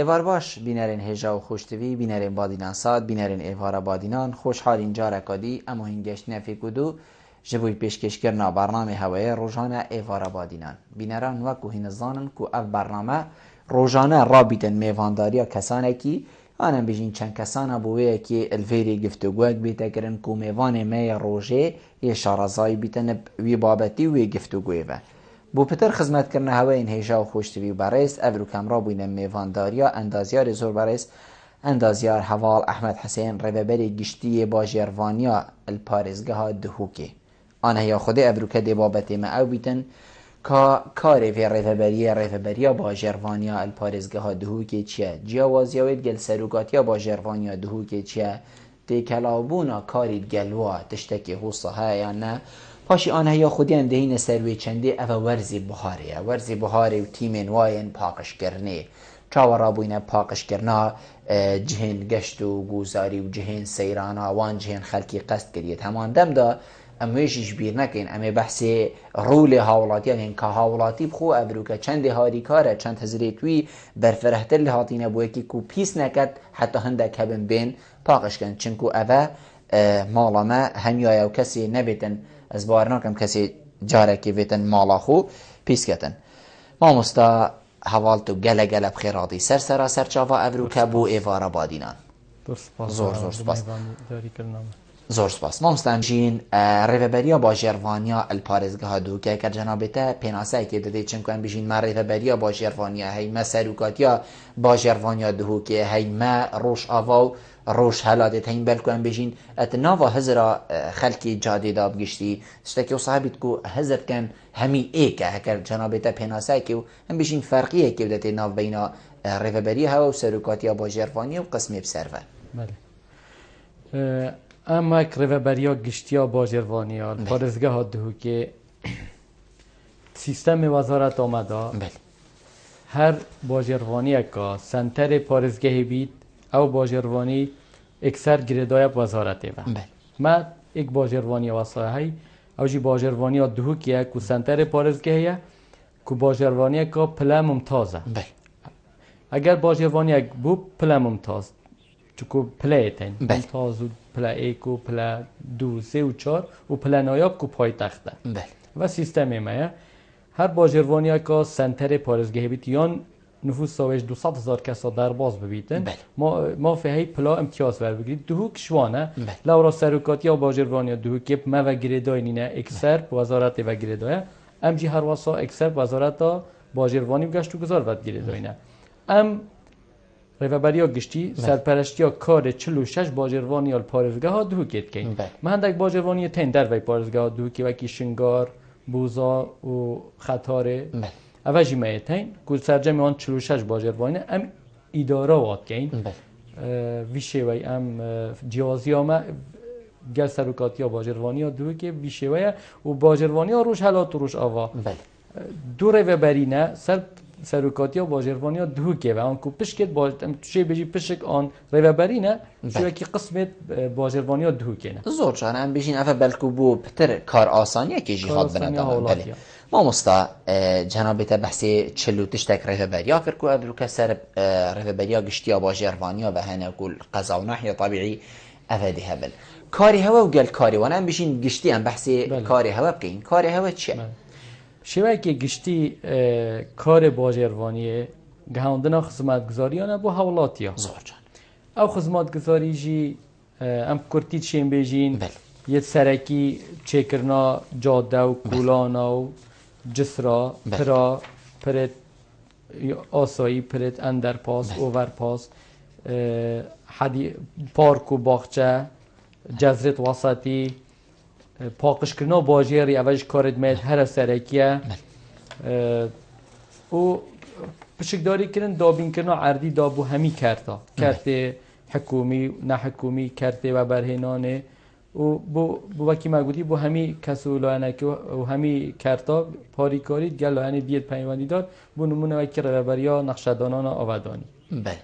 ایوار باش بینرین هجا و خوشتوی بینرین بادینان ساد بینرین ایوار بادینان خوشحالین جارا کدی اما هنگشت نفی کدو جبوی پیشکش کرنا برنامه هوای روزانه ایوار بادینان بینران وکو هنزانن کو اف برنامه روزانه رابطن میوانداریا کسانه کی آنم بیشین چند کسانه بویه که الفیری گفتگوک بیته کرن کو میوان می روژه یه شارزایی بیتن وی بابتی وی گفتگوی و بو پتر خدمت کرنا هوا این هیجا و خوشتوی و برایست افرو کمرا بوینه میوانداریا اندازیار زور برایست اندازیار حوال احمد حسین روبری گشتی با جروانیا الپارزگاه دهوکی آنها یا خود افرو کده بابتی ما او بیتن کاری وی ریفبریا با جروانیا الپارزگاه دهوکی چیه جیاوازیاوید گل سروگاتیا با جروانیا دهوکی چیه تکلابونا کارید گلوا تشتکی حوصه ها یا نه پاشی آنها یا خودی هم دهین سروی چنده او ورزی بحاره و تیمین واین پاقش کرنه چاورا بوینه پاقش کرنا جهن گشت و گوزاری و جهن سیرانا وان جهن خلکی قصد کریت همان دم دا امویشش بیر نکن امی بحث رول هاولاتی یعنی که هاولاتی بخو ابرو که چند هاری کاره چند هزریتوی برفرهتر لحاطینه بوی که کو پیس نکد حتی هندک هبن بین پاقش کن چنکو اوه مالا ما همیای و کسی نبیتن از بارناکم کسی جاره که بیتن مالا خو پیس کتن ما مستا حوالتو گله بخیراتی سر چاوا ابرو که بو ایوارا بادینان زور سپاس زور سپاس ما مستنجین ریفبریا با جروانیا الپارزگاه دو که اگر جنابتا پیناسه که داده چون کن بجین ما ریفبریا با جروانیا هی ما سروکاتیا با جروانیا دو که هی ما روش آواو روش حالات هین بلکن بجین اتناوا هزرا خلکی جادی داب گشتی استکی و صاحبیت کو هزر کن همی ای که اگر جنابتا پیناسه که هم بجین فرقیه که داده ناو بینا ریفبریا هوا و سروکاتیا با جروانیا و قسمی بسرور اما ریفبریا گشتیا باجروانیا پارزگاه دهو که سیستم وزارت آمده هر باجروانی که سنتر پارزگاه بید او باجروانی اکثر گردای وزارت و ما یک باجروانی واسه او جی باجروانی دهو که کو سنتر پارزگاه کو باجروانی که پلا ممتازه اگر باجروانی بو پلا ممتاز چکو پلیتن ممتاز و پلا ایک و پلا دو سه و چار و پلا نایاب کو پای تخته و سیستم ایمه هر باجروانی که سنتر پارزگاه بیت یان نفوس ساوش 200,000 کسا در باز ببیتن ما فهی پلا امتیاز ور بگیرید دهوک شوانه لورا سروکاتی یا باجروانی دهوک ما و گریدای نینه اکثر وزارت و گریدای ام جی هر واسا اکثر وزارت باجروانی گشت و گذار ود گریدای نه ام ریفبریا گشتی سرپرشتیا کار 46 باجروانی الپارزگاه ها دهو کت کن من هندک باجروانی تین در وی پارزگاه دهو که وکی شنگار بوزا و خطاره اوجی میتین گل سرجم آن 46 باجروانی ام اداره وات کن ویشه وی ام جوازی ها گل سروکاتی ها باجروانی ها دهو که ویشه وی و باجروانی ها روش حالات روش آوا دو ریفبری نه سروکاتی ها باجروانی ها دهو که و آن کو پشکت چه بجی پشک آن ریفبری نه شو که قسمت باجروانی ها دهو که نه زور جان هم بیشین افا بلکو بو پتر کار آسانیه که جهاد بندام بله ما مستا جنابتا بحثی چلو تشتک ریفبری ها کرکو ابرو که سر ریفبری ها گشتی ها باجروانی ها و هنه کل قضا و ناحیه طبیعی افا ده هبل کاری هوا و گل کاری وانه هم بیشین گشتی هم بحثی کاری هوا بکین کاری هوا چیه؟ شوی که گشتی کار باجروانیه گهاندنا خدمتگزاریانه با حولاتیا زور جان او خدمتگزاری جی ام کرتی چین بیجین یه سرکی چکرنا جاده و کولانا و جسرا پرت آسایی پرت اندرپاس اوورپاس پارک و باغچه جزرت وسطی پاکش کردن باجری اوج کارد میاد هر سرکیه و پشکداری کردن دابین کردن عردی دابو همی کرتا کرته حکومی نه حکومی کرته و برهنانه و بو وکی مگودی بو همی کسولانه که و همی کرتا پاری کاری گل لانه دیت پیوندی داد بو نمونه وکی رهبریا نقشه‌دانان آبادانی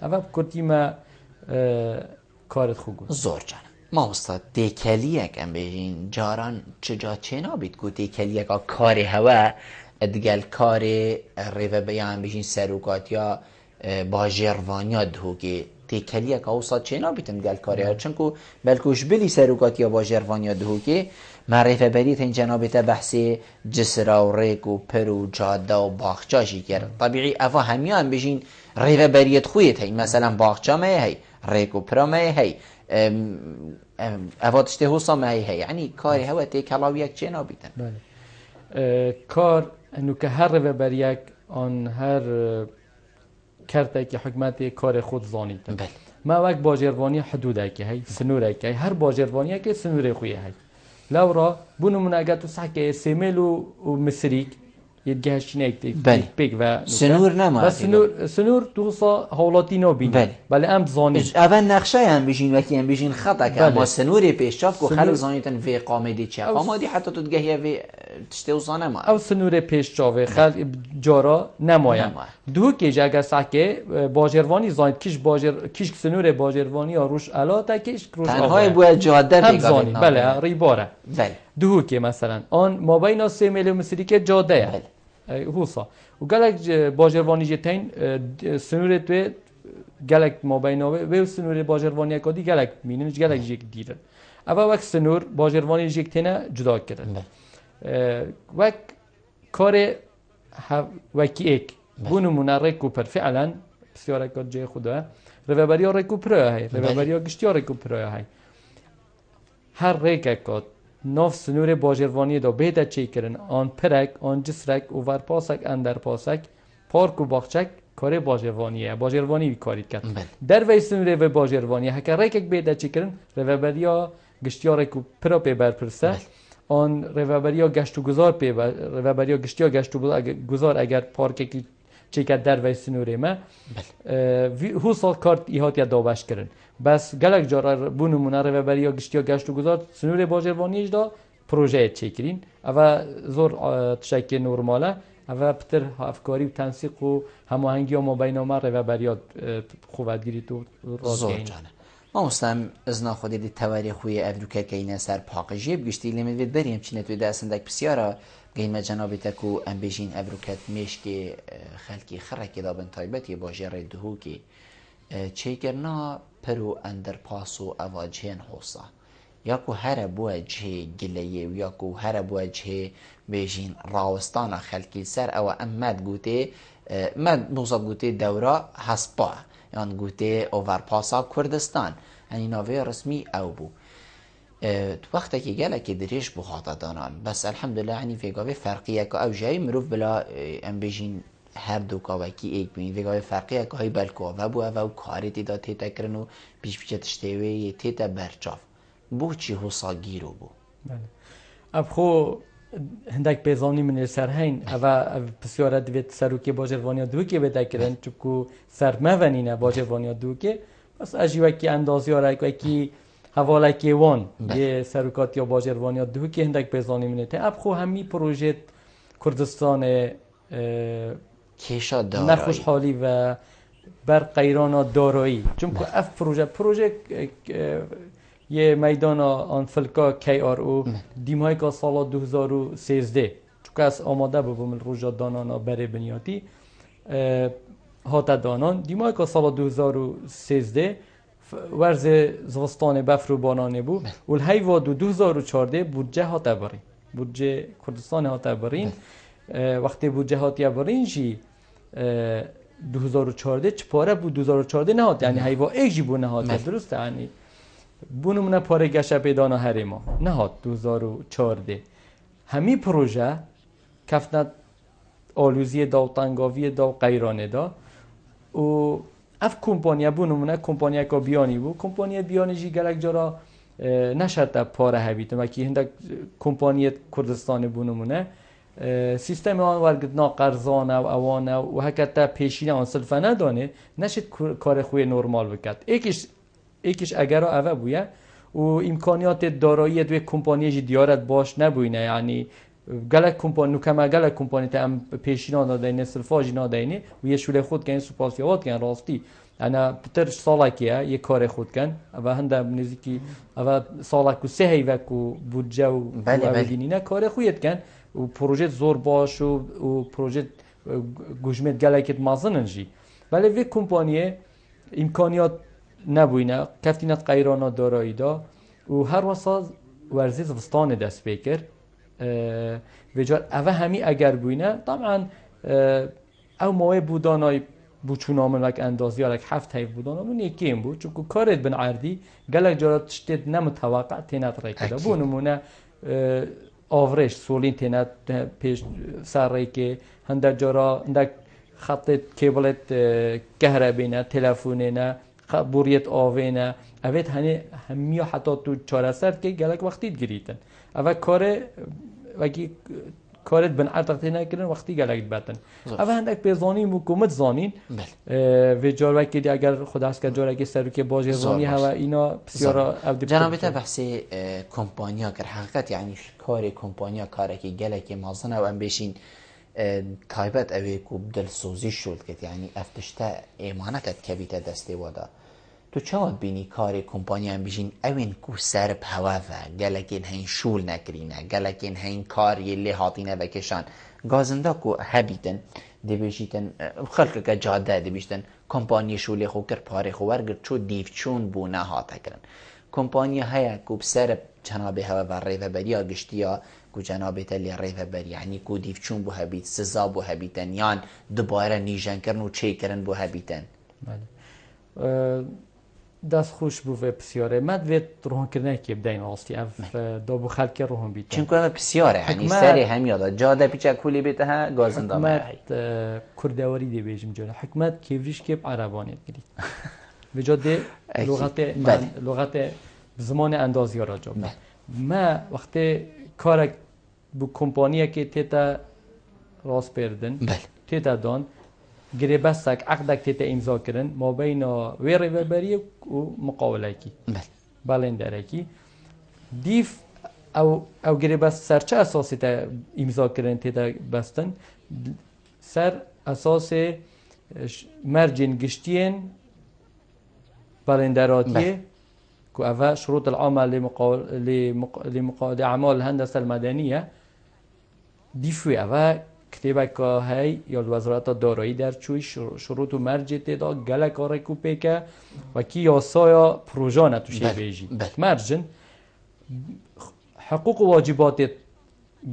اول کردی ما کارت خوب زور جان ما استاد دیکلیک ام بجین جاران چجا چنا بیت کو دیکلیک کاری هوا ادگل کاری ریو بیان بجین سروکات یا باجیروانیا دهوگی تکلیه که اوسا چه نابیتن گل کاری ها چنکو بلکوش بلی سروکات یا باجیروانیا دهوگی معرفه بریت این جنابیت بحثی جسر و ریک و پر و جاده و باخچاشی کرد طبیعی افا همیان بجین ریفه بریت خویت هی مثلا باخچا مه هی ریک و پر مه هی افا تشته حوصا مه هی یعنی کاری هوا تکلاویک چه نابیتن کار انو که هر ریفه بریک آن هر کرده که حکمت کار خود زانیتن ما وقت باجروانی حدوده که هی سنوره که هر باجروانی که سنوره خویه هی لورا بونو من اگر تو سحکه سیمل و مسریک یدگهشی نکتی پیک و سنور نما سنور دوسا حولاتی نبینی بله ام زانی اول نقشه هم بشین وکی هم بشین خطا که اما سنور پیشاف که خلق زانیتن وی قامدی چه قامدی حتی تو دگهی وی تشته و زانه ما او سنور پیشاف خلق جارا نمایم دو که اگر سحکه باجروانی زانید کش سنور باجروانی روش علاته کش روش تنهای باید جاده هم زانی بله ریباره دو که مثلا آن ما بین سیمل و مسریک جاده هوسا و گلک باجروانی جتین سنور تو گلک ما بیناوه و سنور باجروانی کادی گلک میننش گلک جیک دیره اما وقت سنور باجروانی جیکتینه جدا کرد وقت کار وکی ایک بونو منرکو پر فعلا بسیار کار جای خوده روبری ها رکو پرای های روبری ها گشتی ها رکو پرای های هر ریک کاد ناف سنور باجروانی دا بهده چی کرن آن پرک آن جسرک و ورپاسک اندر پاسک پارک و باغچک کار باجروانیه باجروانی کاری کرد در وی سنور و باجروانی هک ریک بهده چی کرن روبریا گشتیا رکو پرا پی برپرسه آن روبریا گشت و گذار پی روبریا گشتیا گشت و گذار اگر پارک کی چی کرد در وی سنوره ما هو سال کارت ایهات یا داوش کردن بس گلک جارا بونو مناره و بریا گشتیا گشت و گذار سنور باجروانیش دا پروژه چی کردین اوا زور تشکیل نرماله اوا پتر افکاری و تنسیق و هماهنگی و مابین ما و بریا خوبتگیری تو زور جانه ما مستم ازنا خودی دی تواریخ خوی افروکه که این سر پاقجی بگشتی لیمید بریم چی نتوی دستندک بسیارا گیم جنابی تکو ام بیشین ابروکت میش که خلکی خرکی دابن تایبتی باجر دهو که چیکرنا پرو اندر پاسو اواجهن حوصا یا کو هر بوجه گلیه یا کو هر بوجه بیشین راوستان خلکی سر او امد گوته مد نوزاد گوته دوره هسپا یعنی گوته اوورپاسا کردستان یعنی ناوی رسمی او بو وقتی که گله که دریش بخاطر دانان بس الحمدلله یعنی فیگاوی فرقیه که او جای مروف بلا ام بیشین هر دو کاوکی ایک بین فیگاوی فرقیه که های بلکو و بو او کاری تیدا تیتا کرن و پیش پیش تشتیوی تیتا برچاف بو چی حسا گیرو بو اب خو هندک بیزانی من سر هین او بسیاره دوید سروکی باجروانی دو که بده کرن چوکو سر مونینه باجروانی دو که بس اجیوه که اندازی ها رای که حواله که وان یه سروکات یا باجروانی دو که هندک بیزانی منه اب خو همی پروژه کردستان کیشا دارایی نخوش حالی و بر قیران دارایی چون که اف پروژه یه میدان آن فلکا کی آر او دیمای که سال 2013 چون که از آماده ببوم روژا دانانا بره بنیاتی هاتا دانان دیمای که سال 2013 ورز زغستان بفرو بانانه بود و الهی 2014 بودجه هاتا برین بودجه کردستان هاتا برین وقتی بودجه هاتی برین جی 2014 چپاره بود 2014 نهات یعنی هیوا ایک جی بود نهات درسته یعنی بونو منه پاره گشه پیدانا هریما نهات 2014 همی پروژه کفنت آلوزی دا و تنگاوی دا و قیرانه دا و اف کمپانیا بونو منه کمپانیا که بیانی بود کمپانیا بیانی جی گلک جارا نشد پاره هبیت مکی هندک کمپانیا کردستان بونو منه سیستم آن ورگد ناقرزانه و اوانه و حکتا پیشینه آن صرفه ندانه نشد کار خوی نرمال بکد ایکش اگر اوه بویه و امکانیات دارایی دوی کمپانی جی دیارت باش نبوینه یعنی گلک کمپانی نکمه گلک کمپانی تا ام پیشینه ناداینه صرفه جی ناداینه و یه شوله خود کن سپاسیوات کن راستی انا پتر سالکیه یه کار خود کن و هنده نزدیکی و سالکو سه هیوکو بودجه و اوگینینه کار خویت کن و پروژه زور باش و پروژه گوشمت گلکت مازنن جی ولی وی کمپانیه امکانیات نبوینه کفتینات قیرانات دارایی دا و هر وسط ورزی زبستان دست بکر و جار اوه همی اگر بوینه طبعا او موی بودانای بوچونامن وک اندازی یا لک هفت هیف بودانامن یکیم بود چون کارت بن عردی گلک جارت تشتید نمتوقع تینات ری کده بو نمونه آورش سولین تینات پیش سر ری که هندک جارا هندک خط کیبلت کهربینه تلفونه بوریت آوینه اوید همی حتی تو چهار سرد که گلک وقتی گریتن اوه وکی کارت بن عرض نکردن وقتی گلک باتن اوه هندک بزانیم حکومت زانین و جار وکی اگر خدا است که جار اگه سر که باجه زانی هوا اینا بسیارا جنابت بحث کمپانیا کر حقیقت یعنی کار کمپانیا کاری که گلک مازن و ام بشین تایبت اوی کو دلسوزی شد که یعنی افتشته ایمانه کد کبیت دسته وادا تو چاوت بینی کار کمپانی هم بیشین اوین کو سرب هوا و گلکین هین شول نکرینه گلکین هین کار یلی هاتینه بکشان گازنده کو هبیتن دی بیشیتن خلق که جاده دی بیشتن کمپانی شولی خو کر پاره خو ورگر چو دیف چون بو نه هاته کرن کمپانی هیا کو سرب جناب هوا و ریو بریا گشتیا کو جناب تلی ریو بر یعنی کو دیف چون بو هبیت سزا بو هبیتن یان دوباره نیجن کرن و چه کرن بو هبیتن دست خوش بو و بسیاره مد وید روحان کرنه که بدین آستی اف دو بو خلق روحان بیتن چون کنم بسیاره یعنی سری هم یادا جاده پیچه کولی بیته ها گازنده مایی حکمت کردواری دی بیجم جانا حکمت کیوریش که عربانیت گرید و جاده لغت زمان اندازی را جا ما وقتی کار بو کمپانیه که تیتا راست پردن تیتا دان گری بسک عقدک تیتا امضا کردن ما بین ویری و بری و مقاوله کی بالندره کی دیف او گری بس سر چه اساسی تا امضا کردن تیتا بستن سر اساس مرجن گشتین بالندراتیه که اول شروط العمل لأعمال الهندسة المدنية دیفوی اول کتابه که هی یا وزارت دارایی در چوی شروط و مرجع تدا گله کاری کوپه که و کی یاسایا پروژه نتوشه بیجی مرجن حقوق و واجبات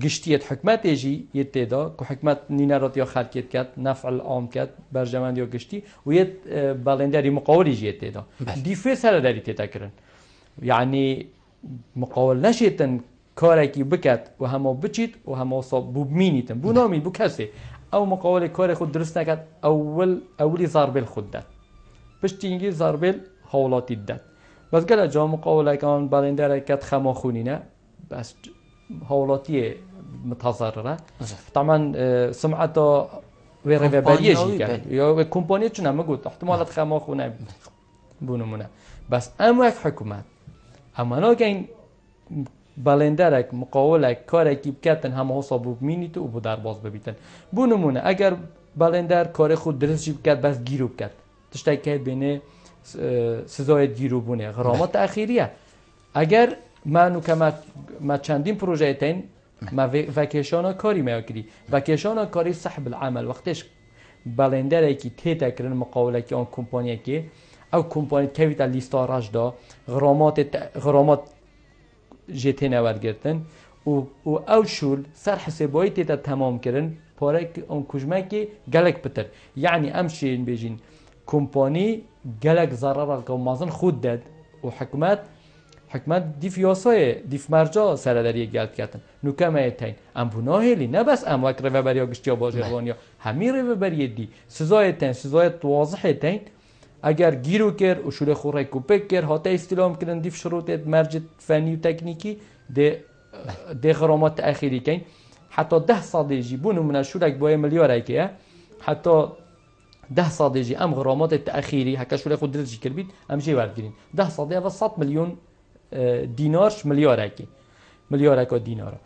گشتیت حکمت ایجی یه تدا که حکمت نینرات یا خلقیت کرد نفع العام کرد برجمند یا گشتی و یه بلندری مقاولی جی تدا دیفوی سر داری تدا کرن یعنی مقاول نشیتن کاری که بکت و همه بچید و همه صاب بو بمینیتن بو نامید بو کسی او مقاول کار خود درست نکرد اولی ضربل خود داد پشتی اینگی ضربل حولاتی داد بس گله جا مقاول که آن بلنده رکت خماخونی نه بس حولاتی متضرره طبعا سمعتا ویربریه جی کرد یا کمپانی چون همه گود احتمالات خماخونه بونمونه بس اما یک حکومت اما ناگه این بلندرک مقاولک کاری که بکتن همه حسابو بمینید و در باز ببیتن بو نمونه اگر بلندر کار خود درست جیب کرد بس گیرو کرد تشتای که بینه سزای گیرو بونه غرامات تأخیریه اگر منو که ما چندین پروژه تین ما وکیشانا کاری میاکری وکیشانا کاری صحب العمل وقتش بلندره که تیتا کرن مقاوله که آن کمپانیه که او کمپانی کویت لیستا راج دا غرامات جیتی نواد گرتن و او شول سر حسابایی تیتا تمام کرن پاره اون کجمه که گلک بتر یعنی امشین بیجین کمپانی گلک ضرر که مازن خود داد و حکمت دیف یاسای دیف مرجا سرداری گلت کردن نکمه ایتین ام بناهلی نه بس ام وک روبری گشتیا باجروانیا همین روبری دی سزای ایتین سزای واضح ایتین اگر گیرو کرد و شوره خوره کوپک کرد هاته استلام کردن دیف شروط مرجع فنی و تکنیکی ده غرامات تأخیری کن حتی 10 صادجی بونو من شورک بای ملیاره که حتی 10 صادجی ام غرامات تأخیری حکا شوره خود درجی کرد بید ام جی ورد گرین 10 صادجی و 100 میلیون دینارش ملیاره که دیناره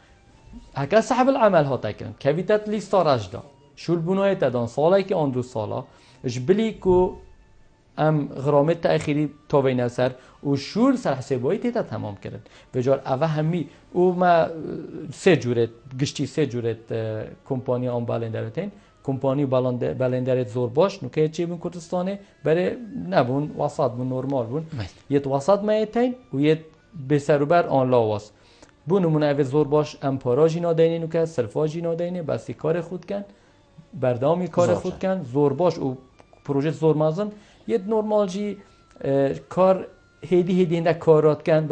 حکا صاحب العمل هاته کردن کویتت لیستا رجدا شول بنای تدان ساله که آن 2 ساله جبلی که ام غرامت تأخیری تاوین سر و شور سر حسابایی تیتا تمام کردن بجار اوه همی او ما 3 جورت گشتی 3 جورت کمپانی آن بالندرتین کمپانی بلندرت زور باش نوکه چی بون کردستانه برای نبون وسط بون نرمال بون یه وسط میتین و یه بسروبر آن لاواس بون نمونه اوه زور باش امپارا جینا دینه نوکه سلفا جینا دینه بسی کار خود کن بردامی کار خود کن زور باش و پروژه زور مازن یه نرمال جی کار هیدی هنده کارات کن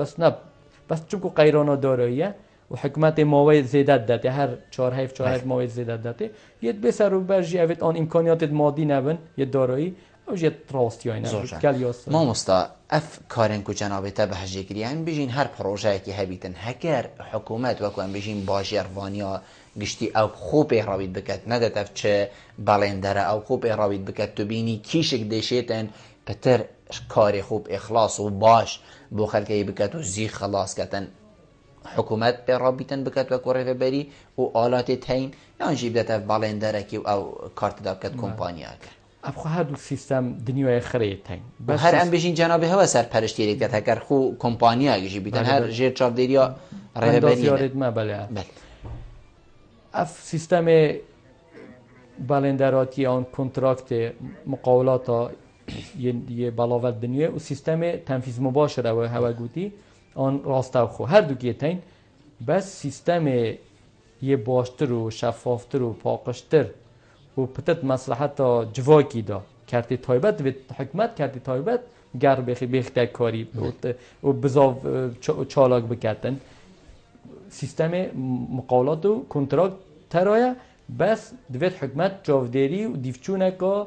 بس چونکو قیرانا داراییه و حکومت ماوی زیادت داده هر 4 حیف ماوی زیادت داده یه بسر و برجی اوید آن امکانیات مادی نبن یه دارایی او یه راستی های نبن ما مستا اف کارن کو جنابه تا بحجه کری هم بجین هر پروژه که هبیتن هکر حکومت وکو هم بجین باشی اروانیا گشتی او خوب احرابید بکت ندت اف چه بلندره او خوب احرابید بکت تو بینی کیشک دیشیتن پتر کار خوب اخلاص و باش بو خلقه بکت و زی خلاص کتن حکومت به رابطن بکت و کوره بری و آلات تین یا انجی بدت اف بلندره کی او کارت داب کت کمپانیا که ابخو هر دو سیستم دنیای خریه تین و هر ام بجین جنابه هوا سر پرشتیری کت هکر خو کمپانیا گیجی بیتن هر جیر چاردیریا رهبری ما بله اف سیستم بلندراتی آن کنترکت مقاولات یه بلاوت دنیای و سیستم تنفیذ مباشر و هوا گوتی آن راسته خو هر دو گیتین بس سیستم یه باشتر و شفافتر و پاکشتر و پتت مصلحت جواکی دا کرتی تایبت و حکمت کرتی تایبت گر بخی کاری و بزاو چالاک بکتن سیستم مقاولات و کنترکت ترایه بس دوید حکمت جاوداری و دیفچونکا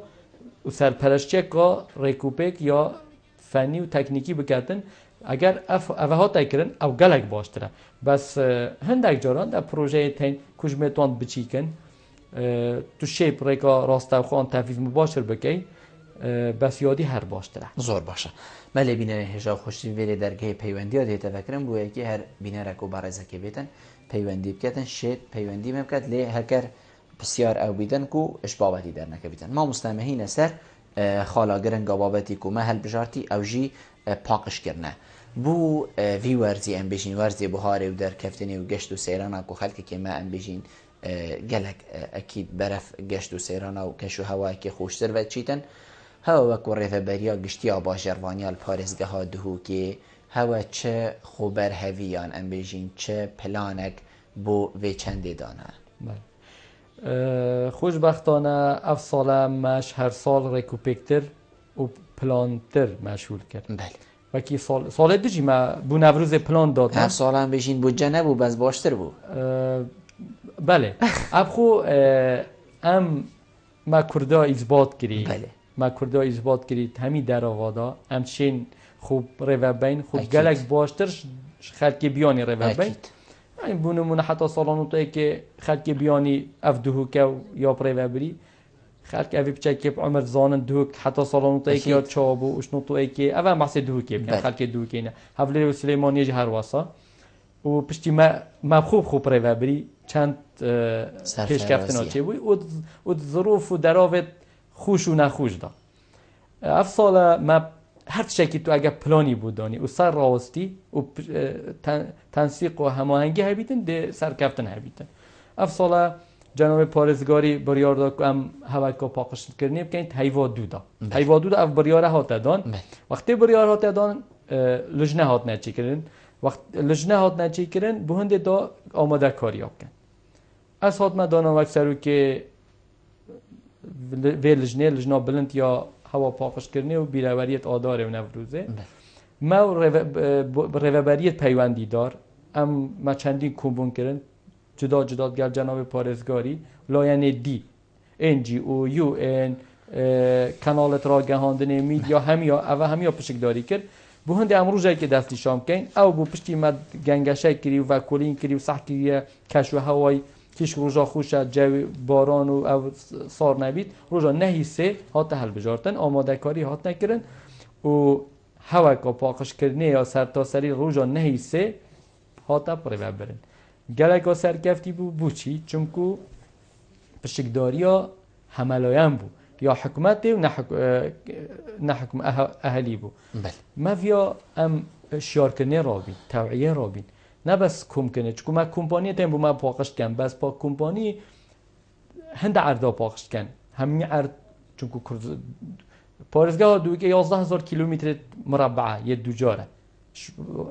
و سرپرشتی که ریکوپک یا فنی و تکنیکی بکتن اگر اوه ها تکرن او گلک باشتره بس هندک جاران در پروژه تین کش میتوان بچیکن تو شیپ ریکا راسته خوان تنفیذ مباشر بکی بس یادی هر باشتره زور باشه ملی بینره هجا خوشی ویلی درگه پیوندی ها دیتا فکرم بویا که هر بینره کو بارزه که بیتن پیوندی بکتن شید پیوندی مبکت لی هکر بسیار او بیدن کو اشبابتی در نکه بیدن ما مستمهین سر خالا گرنگ بابتی کو محل بجارتی او جی پاکش کرنه بو وی ورزی ام بجین ورزی بهاره و در کفتنی و گشت و سیرانا کو خلقی که ما ام بجین گلک اکید برف گشت و سیرانا و کشو هوا که خوشتر و چیتن هوا وکو ریفبریا گشتی آبا جروانیال پارزگه ها دهو که هوا چه خوبر هویان ام بجین چه پلانک بو وی چنده دانه خوشبختانه اف ساله مش هر سال ریکوپکتر و پلانتر مشغول کرد بله و کی سال دیجی ما بو نوروز پلان داد هر سال هم بشین بودجه نبود بس باشتر بود بله ابخو ام ما کردا اثبات کردی بله ما کردا اثبات کردی همین در آوادا همچین خوب روبین خوب گلک باشتر خلک بیانی روبین این بونمونه حتی سالانو تا که خلک بیانی اف دهوکه یا پروبری خلک اوی بچه عمر زانن دهوک حتی سالانو تا که یا چابو اشنو تا که اول محصه دهوکه بیان خلک دهوکه نه حفله و سلیمانی جه هر واسا و پشتی ما خوب پروبری چند پیش کفتنا چه بوی و ظروف و دراوت خوش و نخوش دا اف ساله ما هر چیزی تو اگر پلانی بودانی و سر راستی و تنسیق و هماهنگی هبیتن ده سر کفتن هبیتن اف ساله جناب پارزگاری بریار دا که هم هوکا پاکش کردنی بکنید هیوا دودا هیوا دودا اف بریاره هات دان وقتی بریار هات دان لجنه هات نچی کردن وقت لجنه هات نچی کردن بهنده دا آماده کاری کن از هات ما دانم اکثرو که وی لجنه بلند یا هوا پاکش کردنی و بیروریت آداره و نوروزه ما روبریت پیوندی دار ما چندین کمبون کردن جدا گل جناب پارزگاری لاین دی NGO UN کانالت را گهاندن میدیا همیا پشک داری کرد بو هنده امروزه که دستی شام کن او بو پشتی ما گنگشه کری و کلین کری و صح کری کشو هوای کش روزا خوش جو باران و او سار نبید روزا نهیسه هات حل بجارتن آماده کاری هات نکرن و هوا که پاکش کردنه یا سر تا سری روزا نهیسه هات پره برن گلک سرکفتی بو چی؟ چونکو پشکداری ها هملایم بو یا حکومت و نه حکم اهلی بو ما ویا ام شیار کنه رابین توعیه رابین نه بس کم کنه چون ما کمپانی تیم بو ما پاکش کن بس پاک کمپانی هند عرضا پاخش کن همین عرض چونکو پارێزگا دووکە 11,000 کیلومتر مربعە یە دووجارە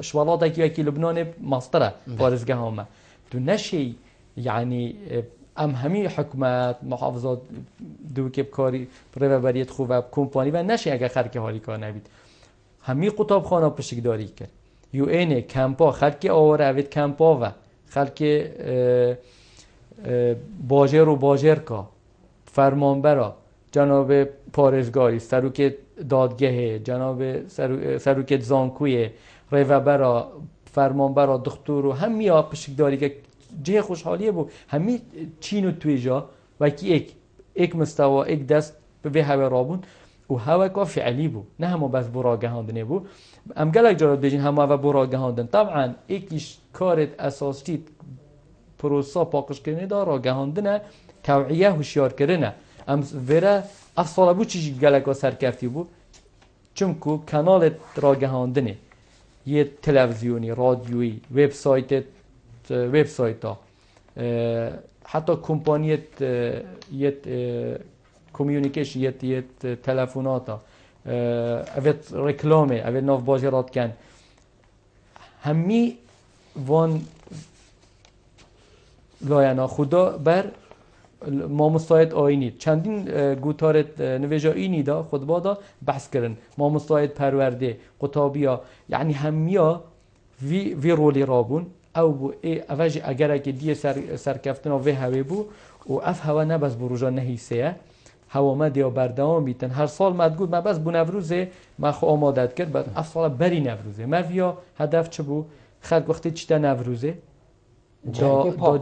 شوڵاتێکی لبنانێ ماسترە پارێزگا هەمە تو نەشی یعنی ئەم هەمی حکومەت محافظات دووکێ بکاری ڕێبەریت خوبە کۆمپانی و نەشی ئەگە خەرکی هالی کار نەبیت هەمی قوتابخانە پشتیداری کرد UN کەمپا خەرکی ئەوەرە ئەوێت کەمپاوە خەرکی باژێر و باژێرکە فەرمانبەرە جناب پارێزگاری سەرۆکێت دادگەهێ جناب سەرۆکێت زانکویێ ڕێڤەبەرە فەرمانبەرە دختور و هەمیە پشتیداریکە جێ خۆشحالیە بوو هەمی چین و توێژە وەکی ئێک مستەوە ئێک دەست بێ هەوێ ڕابوون و هەوەکە فعلی بوو نە هەموو بەس بۆ ڕاگەهاندنێ بوو ئەم گەلێک جارات بێژین هەمووە بۆ ڕاگەهاندن طبعاً ئێکیش کارێت ئەساسیت پرۆسا پاقشکردنێدا ڕاگەهاندنە تەوعیە هوشیارکردنە ئەم ڤێرە ئەف ساڵە بوو چیژی گەلێکە سەرکەفتی بوو چونکو کەناڵێت ڕاگەهاندنێ یە تەلەڤیزیۆنی رادیۆیی وێبسایتە حتا کۆمپانیەت یەت کۆمیونیکیشن یەت تەلەفۆناتە ئەوێت ڕێکلامێ ئەوێت ناو باژێڕاتکەن هەمی وان لایەنە خودا بەر مامۆستایەت ئاینی چەندین گوتارێت نوێژە ئینیدا خودبادا بەحس کردن مامۆستایەت پەروەردێ قوتابیە یعنی هەمیە وی ڕۆلی ڕابوون ئەو بوو ئەڤژی ئەگەرێکی دیە سەرکەفتنەوە وێ هەوێ بوو و ئەف هەوە نەبەس بۆ ڕۆژە نەهیسەیە هەوەمە دێ و بەردەوام بیتن هەر ساڵ مەدگوت مە بەس بوو نەڤروزێ مەخۆ ئامادەت کرد بەس ئەف ساڵە بەری نەڤروزێ مەڤیا هەدەف چ بوو خەلک وەختی چتە نەڤروزێ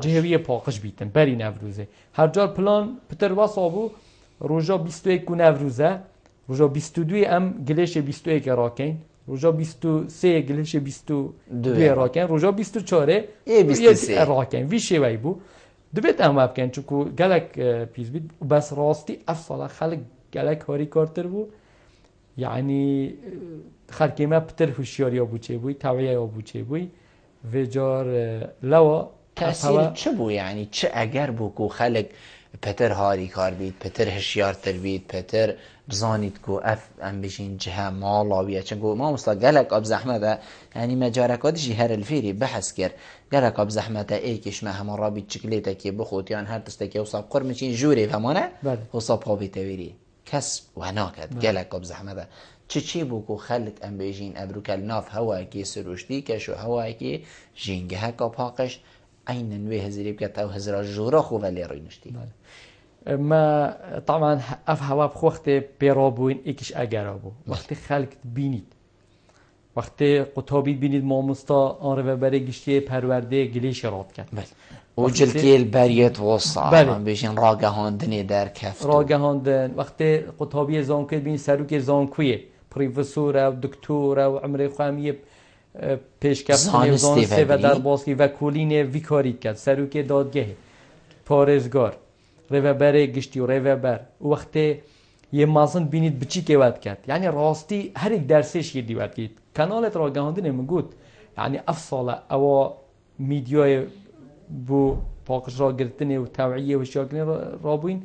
جهوی پاقش بیتن بری نوروزه هر جار پلان پتر واسا بو روزا 21 کو نوروزه روزا 22 ام گلیش 21 راکین روزا 23 گلیش 22 راکین روزا 24 راکین وی شوی بو دبیت ام بکن چونکو گلک پیش بید بس راستی افصل خلق گلک هاری کارتر بو یعنی خلقی ما پتر هوشیاری بو چه بوی توعیه بو چه بوی وجار لوا تأثیر چه بو یعنی چه اگر بو کو خلق پتر هاری کار بید پتر هشیارتر بید پتر بزانید کو اف ام بشین جهه مالاویه چنگو ما مسلا گلک اب زحمته یعنی مجارکاتشی هر الفیری بحث کرد گلک اب زحمته ایکش ما همون را بید چکلیته که بخوت یان هر تسته که وصاب قرمچین جوری فهمانه وصاب ها بیتویری کس و ناکد گلک اب زحمته چی بو کو خلق ام بيجين ابروكال ناف هوا كي سروشتي كشو هوا كي جينجه هكا باقش اين نوي هزري بكت او هزرا جورا خو ولي روينشتي ما طبعا اف هوا بخوخت بيرابوين اكش اگرابو وقت خلق بینید وقت قطابی بینید مامستا آن رو بره گشتی پرورده گلیش راد کرد و جلکی البریت وصا من بيجين راگهاندنی در کفت راگهاندن وقت قطابی زانکوی بینید سروک زانکویه پروفسور و دکتر و عمر خامیه پیشکسوت زانسته و درباسی و کلین ویکاری کرد سروک دادگاه پارێزگار ڕێڤەبەرێ گشتی و ڕێڤەبەر وەختێ یه مازن بینید بچی که ود کرد یعنی راستی هر یک درسش یه دیوت کرد کانالت راگهاندنه مگوت یعنی افصاله او میدیای بو پاکش را گرتنه و توعیه و شاکنه را بوین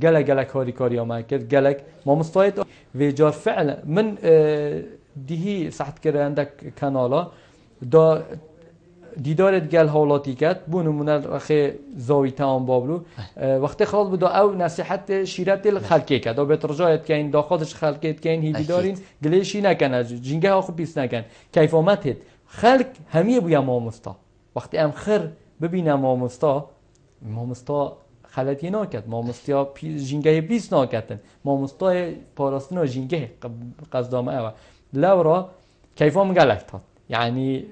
گله کاری آمد کرد گله ما مستعد و جار فعلا من دیهی صحت کرده عندك کانالا دا دیدارت گل حالاتی کرد بو نمونه رخی زاویته آن بابلو وقتی خلاص بود او نصیحت شیرت الخلقی کرد و بترجایت که این داخلش خلقیت که این هیدی دارین گلیشی نکن جنگه ها خوب بیست نکن کیف آمدت خلق همیه بویا مامستا وقتی ام خر ببینم مامستا خلطی نکرد مامستا جنگه بیست نکردن مامستا پاراستن و جنگه قصدامه او لورا کیف آم گلک تاد یعنی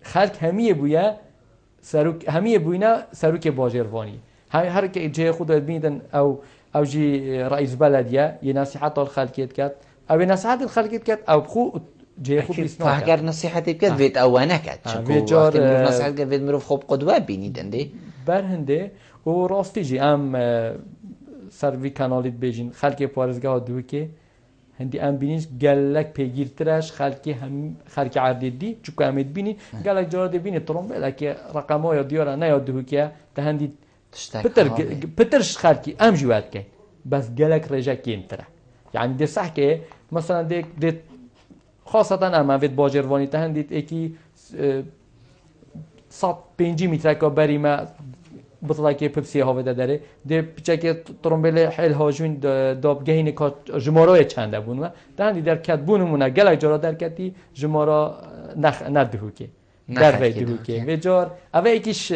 خلق همیه بویا سروک همیه بوینا سروک باجروانی هر که جه خود ببینن او جی رئیس بلدیه یه نصیحت الخلقیت کرد او نصیحت الخلقیت کرد او بخو جه خود بیسنا کرد اگر نصیحت کرد وید او نکرد چون وقتی نصیحت کرد وید مروف خوب قدوه بینیدن دی برهنده و راستی جی ام سروی کانالیت بیجین خلق پارێزگا دو که هندی ام بینیش گلک پیگیرترش خلق عددی چون امید بینی گلک جاده بینی ترومبه لکه رقم‌ها یا دیاره نه یا دو که ده هندی پترش خالكي ام جوات كي بس قالك رجا كينترا يعني دي صح كي مثلا دي خاصة اما فيت باجرواني تهنديت اكي 150 متر كبري ما بطلاقي بيبسي هاوده داره دي بچكي ترومبل حل هاجون داب گهین کا جمارای چنده بون و دهندی در کت بونمونه گلک جارا در کتی جمارا ندهو که در ویدهو که و جار اوه ایکیش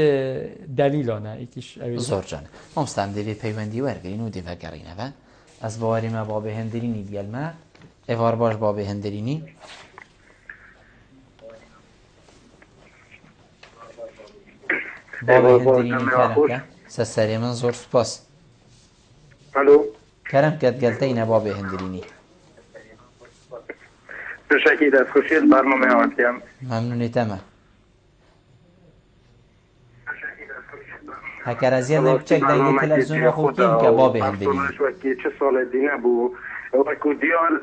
دلیلانه ایکیش زور جانه ما مستمدلی پیوندی ورگرین و دیوگرینه و از باری ما باب هندرینی دیگل ما اوار باش باب هندرینی باب هندرینی کرم که سسری من زور سپاس الو کرم کت گلته اینه باب هندرینی تشکید از خوشی برنامه آتیم ممنونی تمام هکر از یه نبچک دیگه تلویزیون خوب که باب هندرینی چه سال دینه بو وکو دیار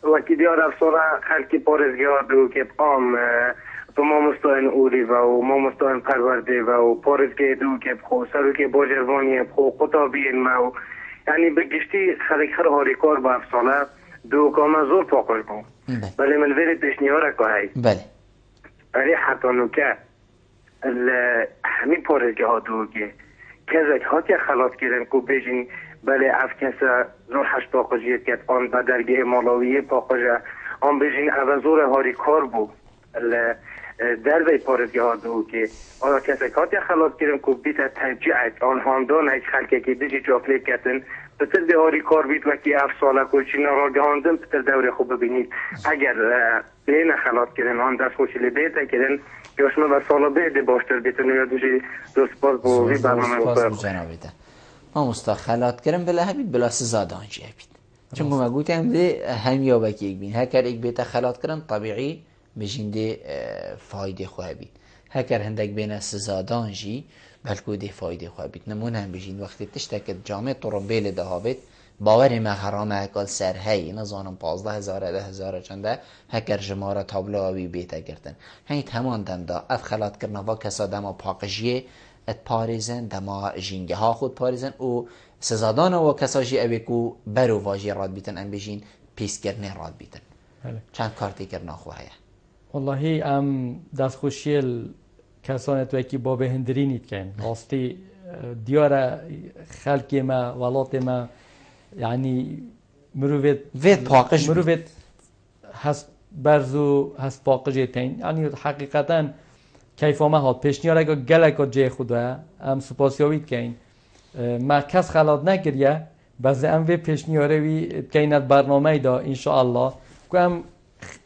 وکی دیار افسوره خلکی پارزگاه دو که قام تو ما مستاین اوری و ما مستاین پرورده و پارزگاه دو که سرو که باجروانی خو قطابین ما یعنی بگشتی خلک هر هاریکار با افسانه دو کامه زور پاکش بون بله من ویری پیشنیار که هی بله ولی حتی نوکه همین پارزگاه ها دو که کزک هاتی خلاص کردن که بیشین بله افکسه زور هشت پاکشیت که آن به درگه مالاویه پاکشه آن بیشین او زور هاریکار بود در وی پارزگاه ها دو که آن کسک هاتی خلاص کردن که بیت ترجیعت آن هاندان هیچ خلکه که دیجی جافلیت کردن بتر به هاریکار بیت وکی افساله کچی نراگهاندن بتر دوره خوب ببینید اگر لینه خلاص کردن آن دست خوشی لبیته کردن یاشمه و سالا بیده باشتر بیتن یا دوشی دوست باز بوی برنامه بکنم ما مستخلات کردن بلا هبید بلا سزادانجی هبید چون ما گوتم ده هم یا بکی یک بین هکر یک بیت خلات کردن طبیعی بجین ده فایده خواه بید هکر هندک بین سزادانجی بلکه ده فایده خواه بید نمونه هم بجین وقتی تشتکت جامعه طرمبیل ده ها بید باور ما حرام اکال سرهی نزانم 15,000 10,000 چنده هکر جماره تابلو آوی بیتا گردن هنی تمان دم دا اف خلات کرنا و کسا دما پاقجیه ات پاریزن دما جینگه ها خود پاریزن و سزادان و کسا جی اوی کو برو واجی راد بیتن ام بجین پیس کرنه راد بیتن چند کارتی کرنا خواه والله ام دست خوشی کسانت وکی باب هندرینید کن راستی دیار خلقی ما ولات ما يعني مروفت باقش مروفت هست برزو هست باقجتين يعني حقيقتا كيف ما هات پیشنیار اگه گلک جای خوده ام سپاسیابید کن ما کس خلاد نکریه بس ام وی پیشنیاره وی کینت برنامه دا انشاءالله که ام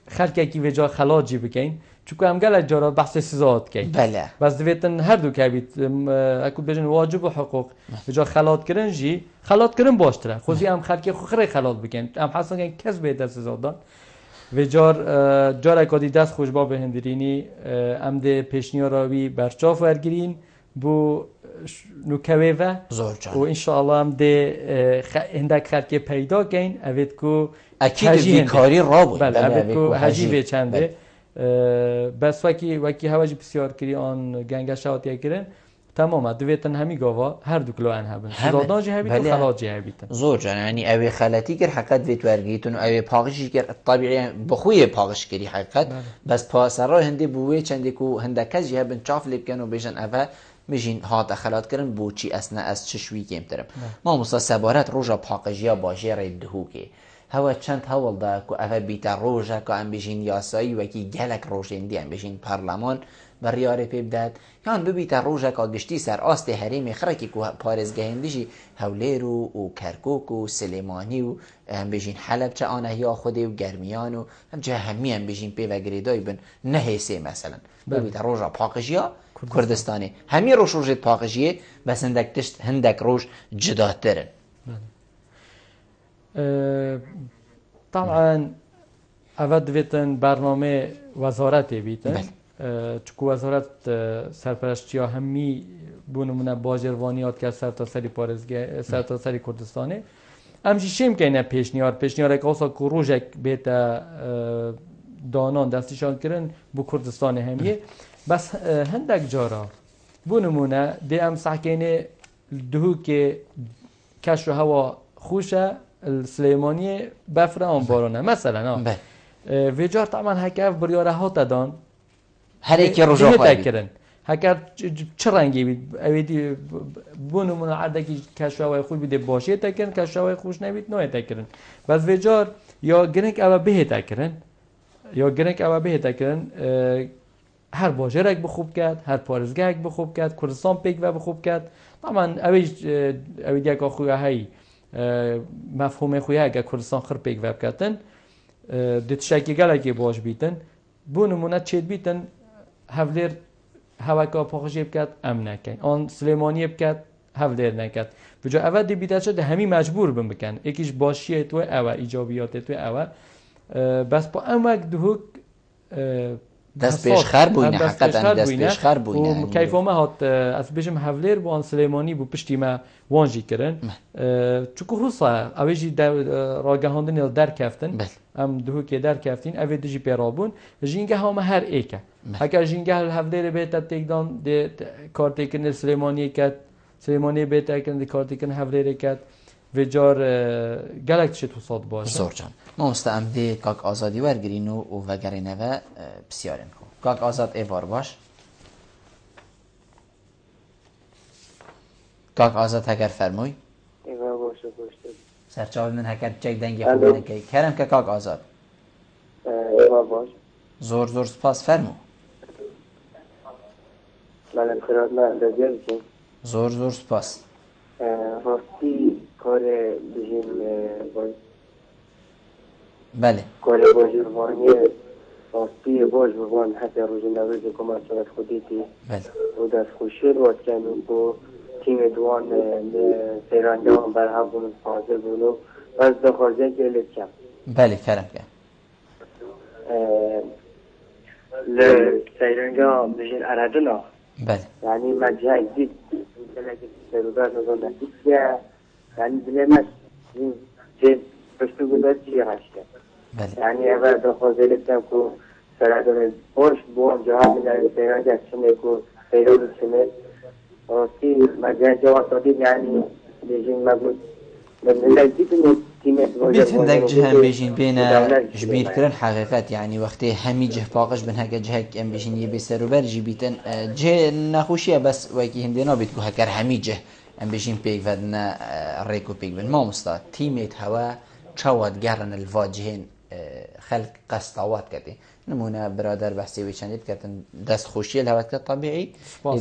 خلقی که وجا خلاد جی بکن چون هم گلک جارا بحث سزاد کن بله بس دویتن هر دو که بید اکو بجن واجب و حقوق بجا خلاد کرن جی خلاد کرن باشتره خوزی هم خلقی خو خره خلاد بکن هم حسن کن کس بهتر سزاد دان و جار اکادی دست خوش با به هندرینی ام ده پیشنیاراوی برچاف ورگرین بو نوکوه و انشاءالله هم ده هندک خلقی پیدا کن اوید کو اکید ویکاری را بود بله اوید کو حجیوه چنده بس وکی هواجی بسیار کری آن گنگه شهاتی کرن تمام دویتن همی گاوا هر دو کلو ان هبن سزادان جه هبیتن خلاص جه هبیتن زور جان یعنی اوی خلاتی کر حقیقت ویت ورگیتون اوی پاقشی کر طبیعی بخوی پاقش کری حقیقت بس پاسرا هندی بوی چندی کو هندکه جه هبن چاف لیبکن و بیشن اوه میشین هات خلات کردن بوچی اسنا از چشوی کم ترم ما مسا سبارت روزا پاقشیا باشه ردهو که هوا چند هول دا که اوه بیتا روزا که ام بیشین یاسایی وکی گلک روشندی ام بیشین پارلمان بریاره پیب داد یان ببیتا روزا که گشتی سر آست حریم خرکی که پارزگهندیشی هولیرو و کرکوک و سلیمانی و ام بیشین حلب چه آنه یا خوده و گرمیان و هم جه همی ام بیشین پیو گریدای بن نهیسه مثلا ببیتا روزا پاقشیا کردستانی همی روش روشت پاقشیه بس هندک تشت هندک روش جداترن طبعا اول دویتن برنامه وزارتی بیتن چکو وزارت سرپرستی ها همی بونمونه باجروانیات که سر تا سری پارزگه سر تا سری کردستانه همچی شیم که اینه پیشنیار که اصلا که روژک بیتا دانان دستشان کردن بو کردستان همیه بس هندک جارا بو نمونه دی ام سحکینه دهو که کش و هوا خوشه سلیمانی بفره آن بارانه مثلا ویجار طبعا هکه بریاره ها تدان هر ایکی رجوع خواهی بید هکر چه رنگی بید اویدی بو نمونه عردکی کش و هوای خوش بیده باشه تکرن کش و هوای خوش نبید نوی تکرن بس ویجار یا گرنگ اوه به تکرن هر باجر اک بخوب کرد هر پارزگاه اک بخوب کرد کردستان پیک و بخوب کرد طبعا اوید یک آخویه های مفهوم خویه اگه کردستان خر پیک و بکردن دیت شکی گل اگه باش بیتن بو نمونه چید بیتن هفلیر هواکا پاخشی بکرد ام نکن آن سلیمانی بکرد هفلیر نکرد بجا اول دی بیتر شد همی مجبور بکن یکیش باشیه تو اوه ایجابیات تو اوه بس با امک دهوک دست پیش خر بوینه حقیقتا دست پیش خر بوینه و کیفا ما هات از بیشم هفلیر با آن سلیمانی بو پشتی ما وانجی کرن چکو روسا اویجی راگهاندن در کفتن ام دهو که در کفتین اوی دجی پیرابون جینگه همه هر ایکه اگر جینگه هفلیر بیت تکدان دی کارتیکن سلیمانی کت سلیمانی بیت تکن دی کارتیکن هفلیر کت و جار گلک چه تو صاد باشه زور جان ما مستعم دی کاک آزادی ورگرین و وگرینه و بسیارین خو کاک آزاد ایوار باش کاک آزاد هکر فرموی ایوار باشه سرچاوی من هکر چک دنگی خوب نکی کرم که کاک آزاد ایوار باش زور سپاس فرمو من انقراد من رجل کن زور سپاس راستی کار بجیم باید بله کار باجروانی راستی باجروان حتی روز نویز کمانسانت خودیتی بله و دست خوشی رو کنم و تیم دوان سیرانجا هم برها بونو حاضر بونو بس دخوازه که لیت کم بله کرم که سیرانجا بجین اردنا بله یعنی مجهی دید سرودار نظام نتیجه یعنی بلمش چه پشتو گذار چی هشته یعنی اول دخوازه لیتم که سرادار پرش بوان جواب میدارم سیرانجا چمه که سیرانجا چمه راستی مجهی جواب دادید یعنی بجین مگود بیتن دک جه بیشین بین جبیر کرن حقیقت یعنی وقتی همی جه پاقش بن هک جه کم بیشین یه بسر و بر جی بیتن جه نخوشیه بس وکی هندی نابید که هکر همی جه ام بیشین پیک ودن ریکو پیک بن ما مستاد تیمیت هوا چواد گرن الواجهین خلق قصدوات کردی نمونه برادر بحثی ویچندید کردن دست خوشی الهوات کرد طبیعی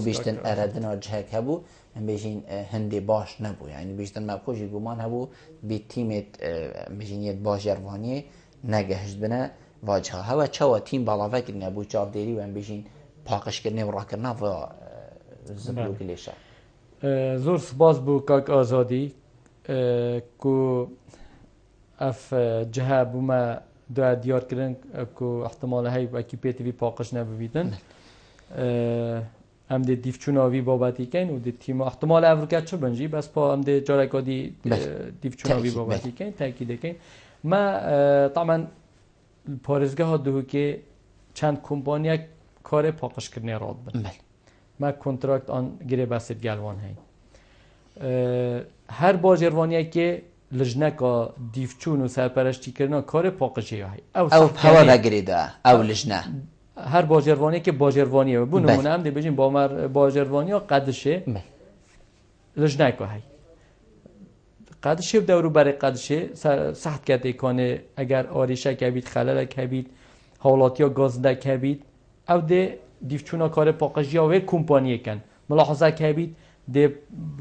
بیشتن اردن جه هبو ام بیشین هندی باش نبو یعنی بیشتن مبخوشی گمان هبو بی تیمت بیشین یه باجروانی نگهشت بنا واجهه هوا چوا تیم بالا فکر نبو چاپ دیری و ام بیشین پاکش کرنه و را کرنه و زبلو گلیشه زور سپاس بو کاک آزادی کو اف جهه بو ما دو دیار کردن که احتمال های اکی پیتی وی پاکش نبویدن هم دی دیفچوناوی بابتی کن و دی تیم احتمال افریقا چه بنجی بس پا هم دی جارکا دی دیفچوناوی بابتی کن تاکید کن ما طبعا پارزگاه ها دو که چند کمپانی کار پاکش کردن راد بند ما کنترکت آن گره بسید گلوان هی هر باجروانی که لجنه دیفچون و سرپرشتی کردن کار پاکشی های او هوا بگریده او لجنه هر باجروانی که باجروانیه بو نمونه هم دی بجیم باجروانی ها قدشه لجنه که های قدشه دورو برای قدشه سخت کرده کنه اگر آریشه که بید خلال که بید حالاتی ها گازده که بید او دی دیفچون ها کار پاکشی ها و کمپانیه کن ملاحظه که بید دی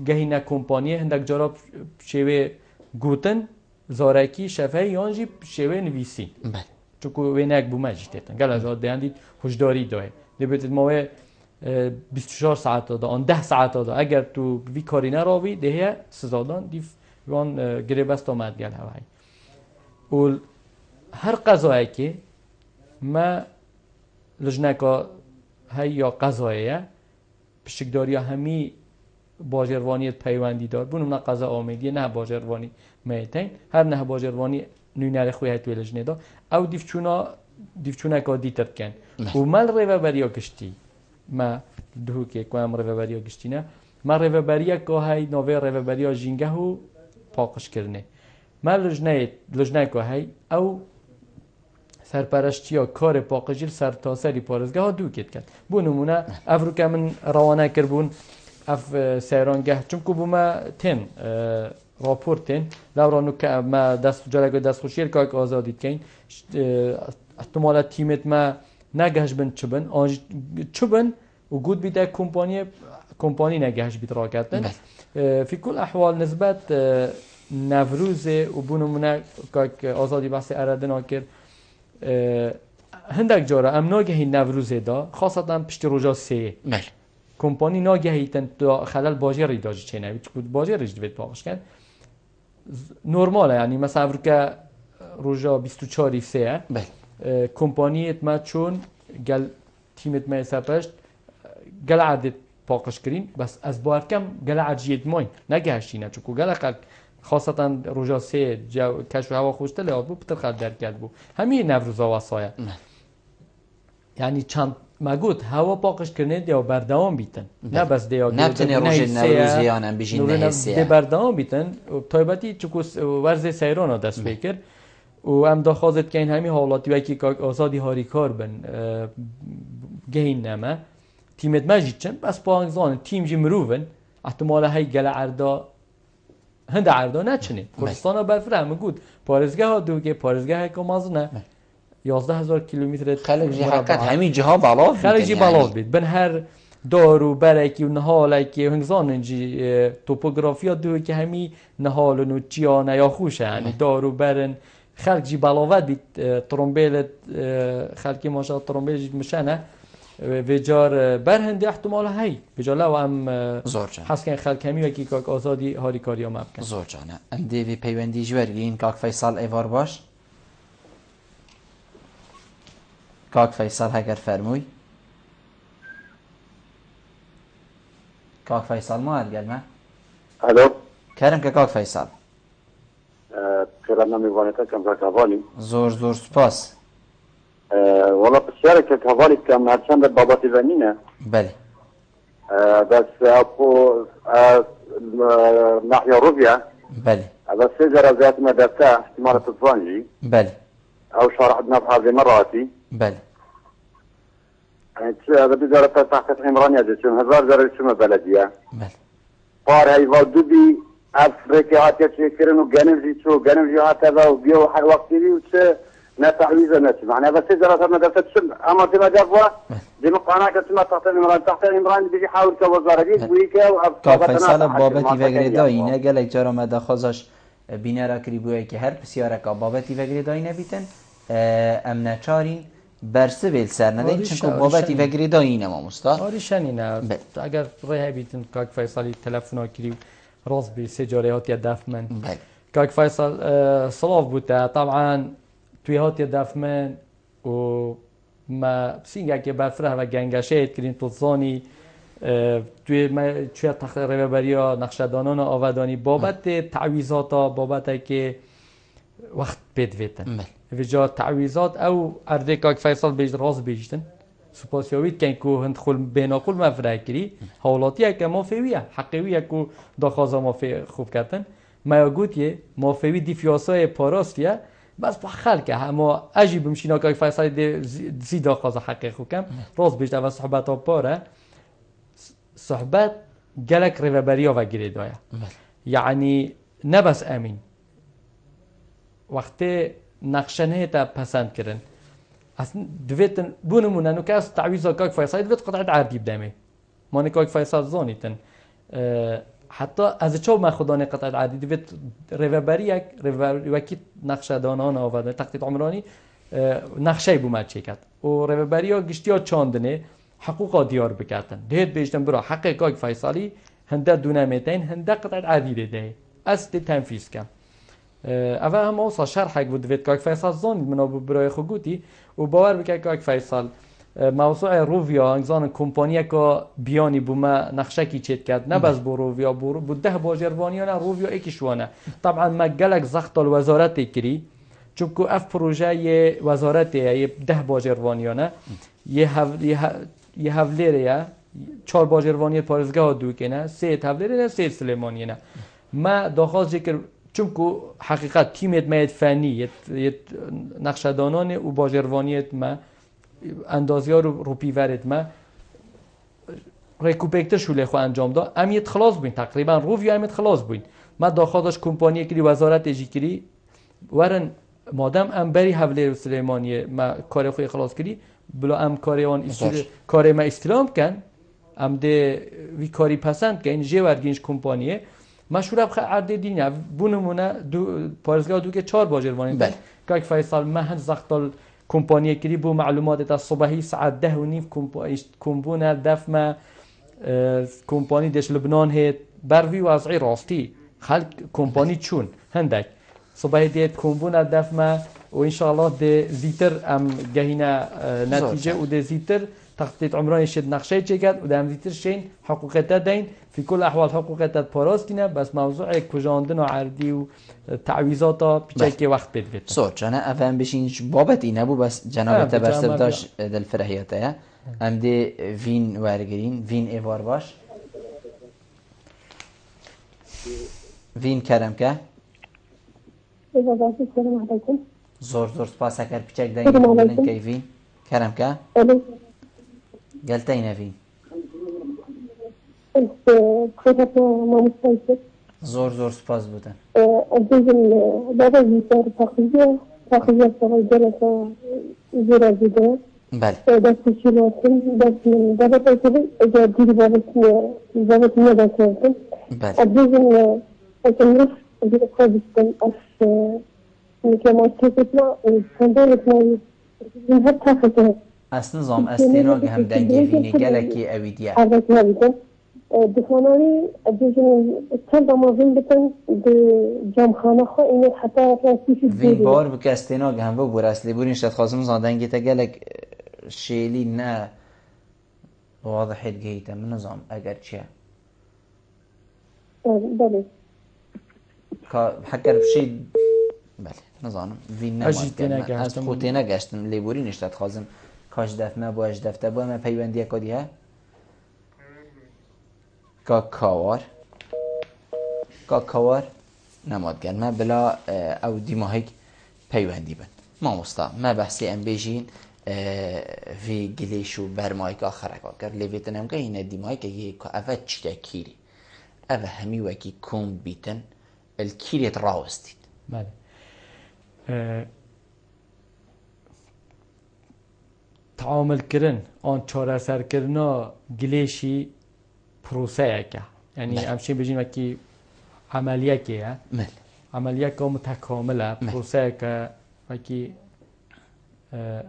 گهینه کمپانیه هندک جارا شوه گوتن زارکی شفه یانجی شوه نویسی چونکه وینک بو مجیدتن گل از آده هندید هشداری داره دیبتید ما 24 ساعت داده آن 10 ساعت داده اگر تو وی کاری نراوی دهه سزادان دیف وان گریبست آمد گل هوای و هر قضایی که ما لجنکا های یا قضاییه پشتکداری همی باجروانیت پیوندی دار بونم نه قضا آمیدیه نه باجروانی میتین هر نه باجروانی نوینر خویه توی لجنه دا او دیفچونا دیفچونه که دیتر کن و مال ریو بریا گشتی ما دو که کوام ریو بریا گشتی نه ما ریو بریا که های نوی ریو بریا جینگه و پاکش کرنه ما لجنه که های او سرپرشتیا کار پاکجیل سر تا سری پارزگاه ها دو کت کرد بو نمونه افرو که من روانه کربون اف سیرانگه چون که بو ما تن راپورتن لورانو که ما دست جلگه دست خوشیر که آزادید کن احتمالات تیمت ما نگهش بن چبن وجود بیده کمپانی نگهش بید را کردن فی کل احوال نسبت نوروز و بونمونه که آزادی بحث اردنا کرد هندک جاره ام ناگهی نوروز دا خاصتا پشت روزا سه کمپانی ناگهی تن خلال باجری داشت چه نبید چون باجرش دوید باقش کرد نرماله یعنی مثلا که روزا 24 سه کمپانیت ما چون گل تیمت ما سپشت گل عدد باقش کرین بس از بار کم گل عجیت مای نگهشتی نه چون گل خلق خاصتا روزا سه کشف هوا خوشته لیاد بود بتر خلق در کرد بود همین نوروزا واسایا یعنی چند مگود هوا پاکش کرنه دیا بردوام بیتن نه بس دیا نبتنی روز نوروزیانم بیشین نهیسیه بردوام بیتن تایبتی چکوس ورز سیران ها دست بکر و ام داخوازت که این همین حالاتی وکی که آزادی هاری کار بن گهین نمه تیمت مجید چن بس پانگزان تیم جی مروون احتمال های گل عردا هند عردا نچنه کردستان ها برفره مگود پارزگاه ها دوگه پارزگاه های که مازنه 11,000 کیلومتر خلق جی حقیقت همین جها بالاف بیتن خلق جی بالاف بیت بن هر دارو برکی و نهالکی و هنگزان انجی توپوگرافیا دوی که همین نهال و چیانه یا خوشه یعنی دارو برن خلق جی بالاوت بیت ترومبیل خلقی ماشا ترومبیل جی مشانه وجار برهنده احتمال هی وجار لو ام حس کن خلق همی وکی که آزادی هاری کاری هم بکن زور جانه ام دیوی پیوندی جورگین کاک فیصل ایوار باش کاک فیصل هگر فرموی کاک فیصل ما هرگر ما الو کرم که کاک فیصل خیرم نمیوانیتا کم را کوالی زور سپاس والا بسیاره که کوالی کم هرچند باباتی ونینه بله بس اپو ناحية روبيا بله بس سيجرة ذات مدرسة احتمال تطفانجي بله أو شارع عندنا بهذه مراتي بله يعني هذا بجارة تحت الحمرانية جسم هزار جارة جسم بلدية بله فار هاي والدوبي أفريقيا هاتي تشكرن وجنبجي هكذا وبيو وقتي بي وش نتعويزة نتي معناها بس سيجرة مدرسة جسم أما في مجابوة دي مقانا كتما تحت الحمران بيجي حاول كوزارة دي ويكا کاک فیصل بابتی وگری داینه گلک جارا مده خوزش بینه را کری بویه که هر بسیاره که بابتی وگری داینه بیتن امنا چارین برسه ویل سر ندین چون که بابتی وگری داینه ما مستاد آریشنی نه اگر راه بیتن کاک فیصلی تلفن کری راز بی سجاره هاتی دف من کاک فیصل صلاف بوده طبعا توی هاتی دف من و ما بسینگه که بفره و گنگشه کرین توزانی توی تخت ریوبریا نقشدانان آودانی بابت تعویضات بابت که وقت بدویتن وجا تعویضات او ارده کاک فیصل بیش راز بیشتن سپاسیویت کن که هند خل بیناقل مفرح کری حالاتی که مافیویه حقیویه که داخوازا مافی خوب کردن ما گوتیه مافیوی دی فیاسای پاراستیه بس با خلقه اما عجیب مشینا کاک فیصل زی داخوازا حقیق خوب کم راز بیشتر و صحبت ها پاره صحبت گلک ریوبریا و گریدایا یعنی نبس امین وقتی نقشنه تا پسند کردن اصلا دویتن بونمونه نو که از تعویضا کاک فیصل دویت قطعت عردی بدمه مانی کاک فیصل زانیتن حتی از چوب ما خدانه قطعت عردی دویت ریوبریا وکی نقشه دانان آورده تخطیط عمرانی نقشه بومد چه کرد و ریوبریا گشتیا چاندنه حقوق دیار بکردن دهید بیشتن برا حق کاک فیصلی هنده دونامتین هنده قطعت عدیده ده از ده تنفیز کم اول هم اوصا شرحک بود وید کاک فیصل زانید منا برای خودگوتی و باور بکر کاک فیصل موضوع روویا انگزان کمپانیه که بیانی بوما نقشه کی چید کرد نه بس بو روویا بو ده باجروانیانه روویا ایکی شوانه طبعا ما گلک زخط الوزارت کری چونکو اف پروژه یه وزارت یه 10 باجروانیانه یه هفلره 4 باجروانی پارزگاه دو کنه 3 هفلره 3 سلیمانیانه ما داخل ذکر چونکو حقیقت تیمت مید فنی نقشدانان و باجروانیت ما اندازیار رو پیورت ما ریکوپکتر شوله خو انجام داد امیت خلاص بین تقریبا روی امیت خلاص بین ما داخلش کمپانی کلی وزارت اجیکری ورن مادام ام بری حوله سلیمانی ما کار خو خلاص کردی بلا ام کار اون کار ما استلام کن ام ده وی کاری پسند که این جه ورگینش کمپانیه مشهور بخ عرض دینه بونمونه دو پارزگاه دو که 4 باجروانی بله که فیصل مهن زختال کمپانی کلی بو معلومات تا صبحی ساعت 10:30 کمپونه دفمه کمپانی دش لبنان هست بروی وضعی راستی خلق کمپانی چون هندک صبح دیت کمپونه دفمه و انشالله ده زیتر ام گهینا نتیجه و ده زیتر تخطيط عمراني شد نقشه چکد و ده ام زیتر شین حقوقتا دین في كل احوال حقوقتا پاراستینه بس موضوع کجاندن و عردی و تعویضاتا پیچه وقت بید سو جانا افهم بشینش بابت اینه بو بس جناب تبرسب داش دل فرحیاته ام ده وین ورگرین وین ایوار باش وین کرم که السلام عليكم زور سپاس اگر پیچک دین که وین کرم که قلتين فين زور سپاس بودن بابا زيتار تقريبا جلسة زيرا جدا بله بس شلواتن بس من بابا تقريبا اجا ديري بابا تنيا بسيطن بله أبديزن أتنرف أجيب خابستن أف نكامات كتبنا وكندالتنا من هر تافتها از نظام استراغ هم دنگه وینه گلکی اویدیه حضرت نبیدن دخانانی ابزیجن چند آمازین بتن به جامخانه خواه اینه حتی راسیش وین بار بکه استراغ هم بو برسلی بورین شد خواستم زادنگه تا گلک شیلی نه واضحت گهیتا من نظام اگر چیه بله حکر بشید بله نظام وین نماد از خوته نگشتم لیبوری نشتد خواستم کاش دفمه با اش دفته با من پیوندی کدی ها کاوار نماد گرد ما بلا او دیماهیک پیوندی بند ما مستا ما بحثی ام بیجین وی گلیشو برمایک آخره کرد لیویتنم که این دیماهیک یک اوه چیده کیری اوه همی وکی کم بیتن الکیریت راوستید بله تعامل کردن آن چاره سر کردن گلیشی پروسه که یعنی همچنین بجیم که عملیه که عملیه که متکامله پروسه که وکی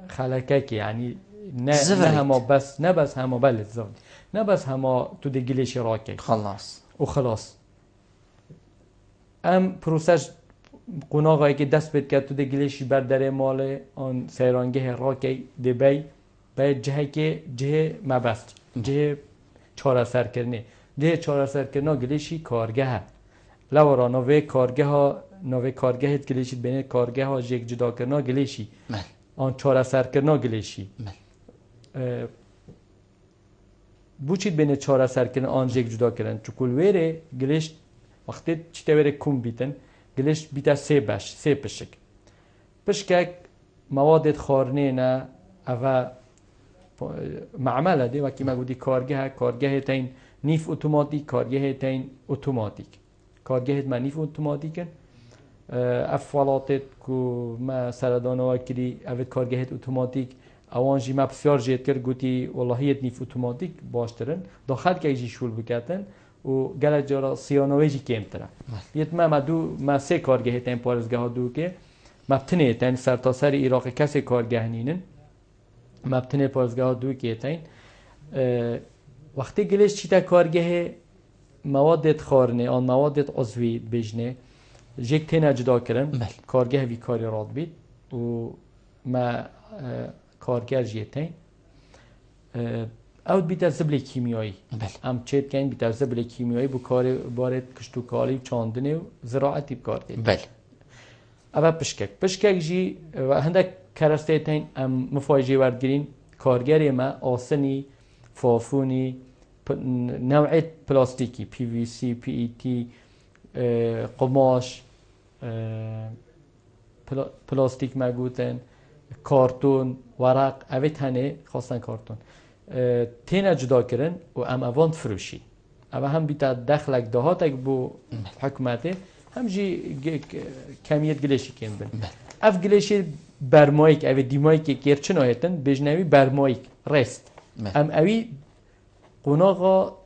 خلقه که یعنی نه همه بس نه بس همه بله زود نه بس همه تو دی گلیشی راکی خلاص و خلاص ام پروسش قناغایی که دست بید که تو دی گلیشی برداره مال آن سیرانگه راکی دی بی باید جه مبست جه چاره سر کرنه جه چاره سر کرنه گلیشی کارگه لورا نوه کارگه گلیشی بینه کارگه ها جه جدا کرنه گلیشی آن چاره سر کرنه گلیشی بوچید بینه چاره سر کرنه آن جه جدا کرن چکول ویره گلیش وقتی چیته ویره کم بیتن گلیش بیتا سه پشک مواد خارنه نه اوه معمله دی وکی ما گودی کارگه تین نیف اتوماتیک کارگه تین اتوماتیک کارگه ما نیف اتوماتیکن افولاتت کو ما سردانو کری اوت کارگه اتوماتیک اوانجی ما بسیار جد کرد گوتی واللهیت نیف اتوماتیک باشترن داخل که ایجی شول بکتن و گله جارا سیانویجی کمتره یت ما سه کارگه تین پارزگاه دو که مبتنه تین سرتاسر عراق کسی کارگه نینن مبتنه پارزگاه دو که تین وقتی گلش چیتا کارگه موادت خارنه آن موادت عضوی بجنه جک تینا جدا کرن کارگه وی کاری راد بید و ما کارگر جیتین اوت بیت زبل کیمیایی ام چیت کن بیت زبل کیمیایی بو کار بارد کشتو کالی چاندنه و زراعتی بکار دید أبا بشكك جي هندك كارستيتين أم مفاجئ وردقرين كارجري ما آسني فافوني نوعية بلاستيكي PVC PET قماش پلاستیک مگوتن کارتون ورق اوید هنه خواستن کارتون تینا جدا کرن و ام اوان فروشی اما هم بیتا دخلک دهاتک بو حکومته هم جی کمیت گلیشی کن بن اف گلیشی برمایک اوی دیمایک که کرچن آیتن بجنوی برمایک رست ام اوی قناغا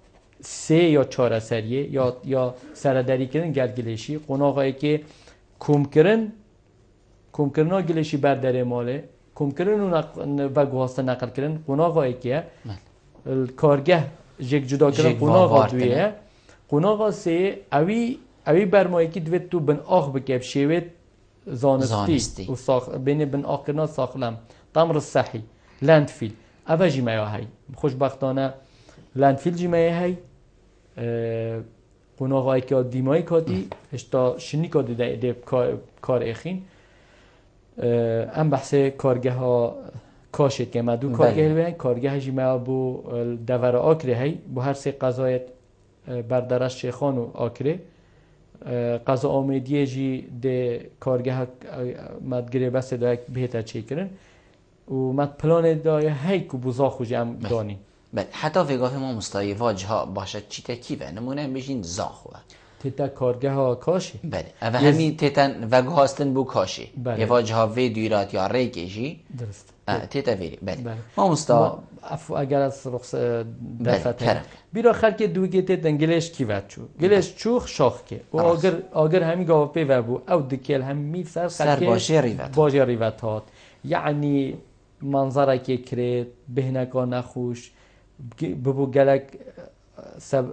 3 یا 4 سریه یا سردری کردن گلگلیشی قناغایی که کم کردن گلیشی برداره ماله کم کردن و گواسته نقل کردن قناغایی که کارگه جک جدا کردن قناغا دویه قناغا 3 اوی برمایی که دوید تو بن آخ بکب شوید زانستی و بین بن آخ کردن ساخلم تمر صحی لندفیل اوه جیمه های خوشبختانه لندفیل جیمه های قناغایی که دیمایی کادی اشتا شنی کادی ده کار اخین ام بحث کارگه ها کاشت که ما دو کارگه بیان کارگه جیمه بو دور آکره هی بو هر 3 قضایت بردرش شیخان و آکره قضا آمیدیه جی ده کارگه ها مدگره بس داید بهتر چی کرن و مد پلان داید هی که بوزا خوشی هم دانی بله حتی وگاه ما مستایی واجه ها باشد چی تکیوه نمونه بشین زاخوه تیتا کارگه ها کاشی بله و همین تیتا وگاه هستن بو کاشی یه واجه ها وی دویرات یا ریکیجی درست تیتا ویری بله ما مستا اگر از رخص دفته بیرا خلک دوگه تیتا گلیش کیوت چو گلیش چوخ شاخ که و اگر همین گاه پی و بو او دکیل همی سر باشه ریوت هات یعنی منظره که کرد بهنکا نخوش ببو گلک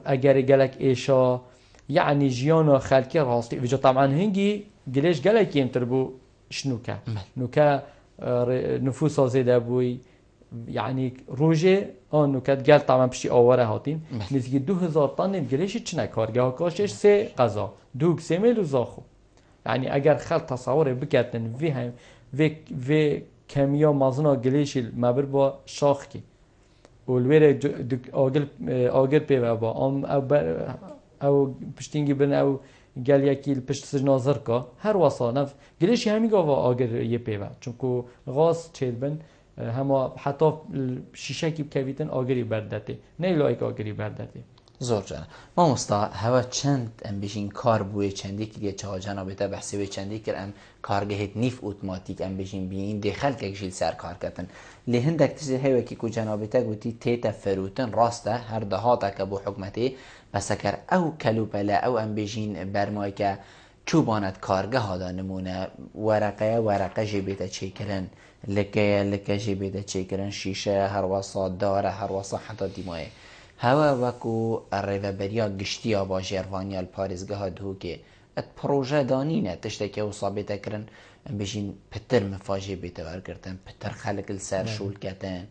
اگر گلک ایشا یعنی جیانا خلکی راستی وجا طبعا هنگی گلیش گلک یمتر بو شنوکه نوکه نفوس زیده بوی یعنی روژه آن نوکت گل طبعا پشتی آواره هاتین نزدیک 2000 تن گلیشی چنه کارگه ها کاشش 3 قضا 2 میل و زاخو یعنی اگر خلق تصور بکتن وی کمیا مازنا گلیشی مبر با شاخ کی ولویر آگر پیوه با او پشتینگی برن او گل یکی پشت سجنازر که هر واسا نف گلیشی همی گا و آگر یه پیوه چونکو غاز چیل بن هما حتی شیشه کی بکویتن آگری بردته نه لایک آگری بردته زور جانا ما مستا هوا چند ام بشین کار بوی چندی کلیه چه جنابه تا بحثی بوی چندی کر ام کارگهت نیف اوتوماتیک ام بشین بین دخل که جیل سر کار کردن لهندک تیزی هوا کی کو جنابه تا گویی تیتا فروتن راسته هر دهاتا که بو حکمتی بس کر او کلوبلا او ام بشین برمای که چوبانت کارگه ها نمونه ورقه جیبیتا چی کرن لکه جیبیتا چی کرن شیشه هر واسا داره هر واسا حتی دیمایه هوا وکو الريفابريا گشتیا با جروانی الپارزگاه دو که ات پروژه دانینه تشتکی و صابته کرن بشین پتر مفاجی بیته ورگرتن پتر خلق السر شول کتن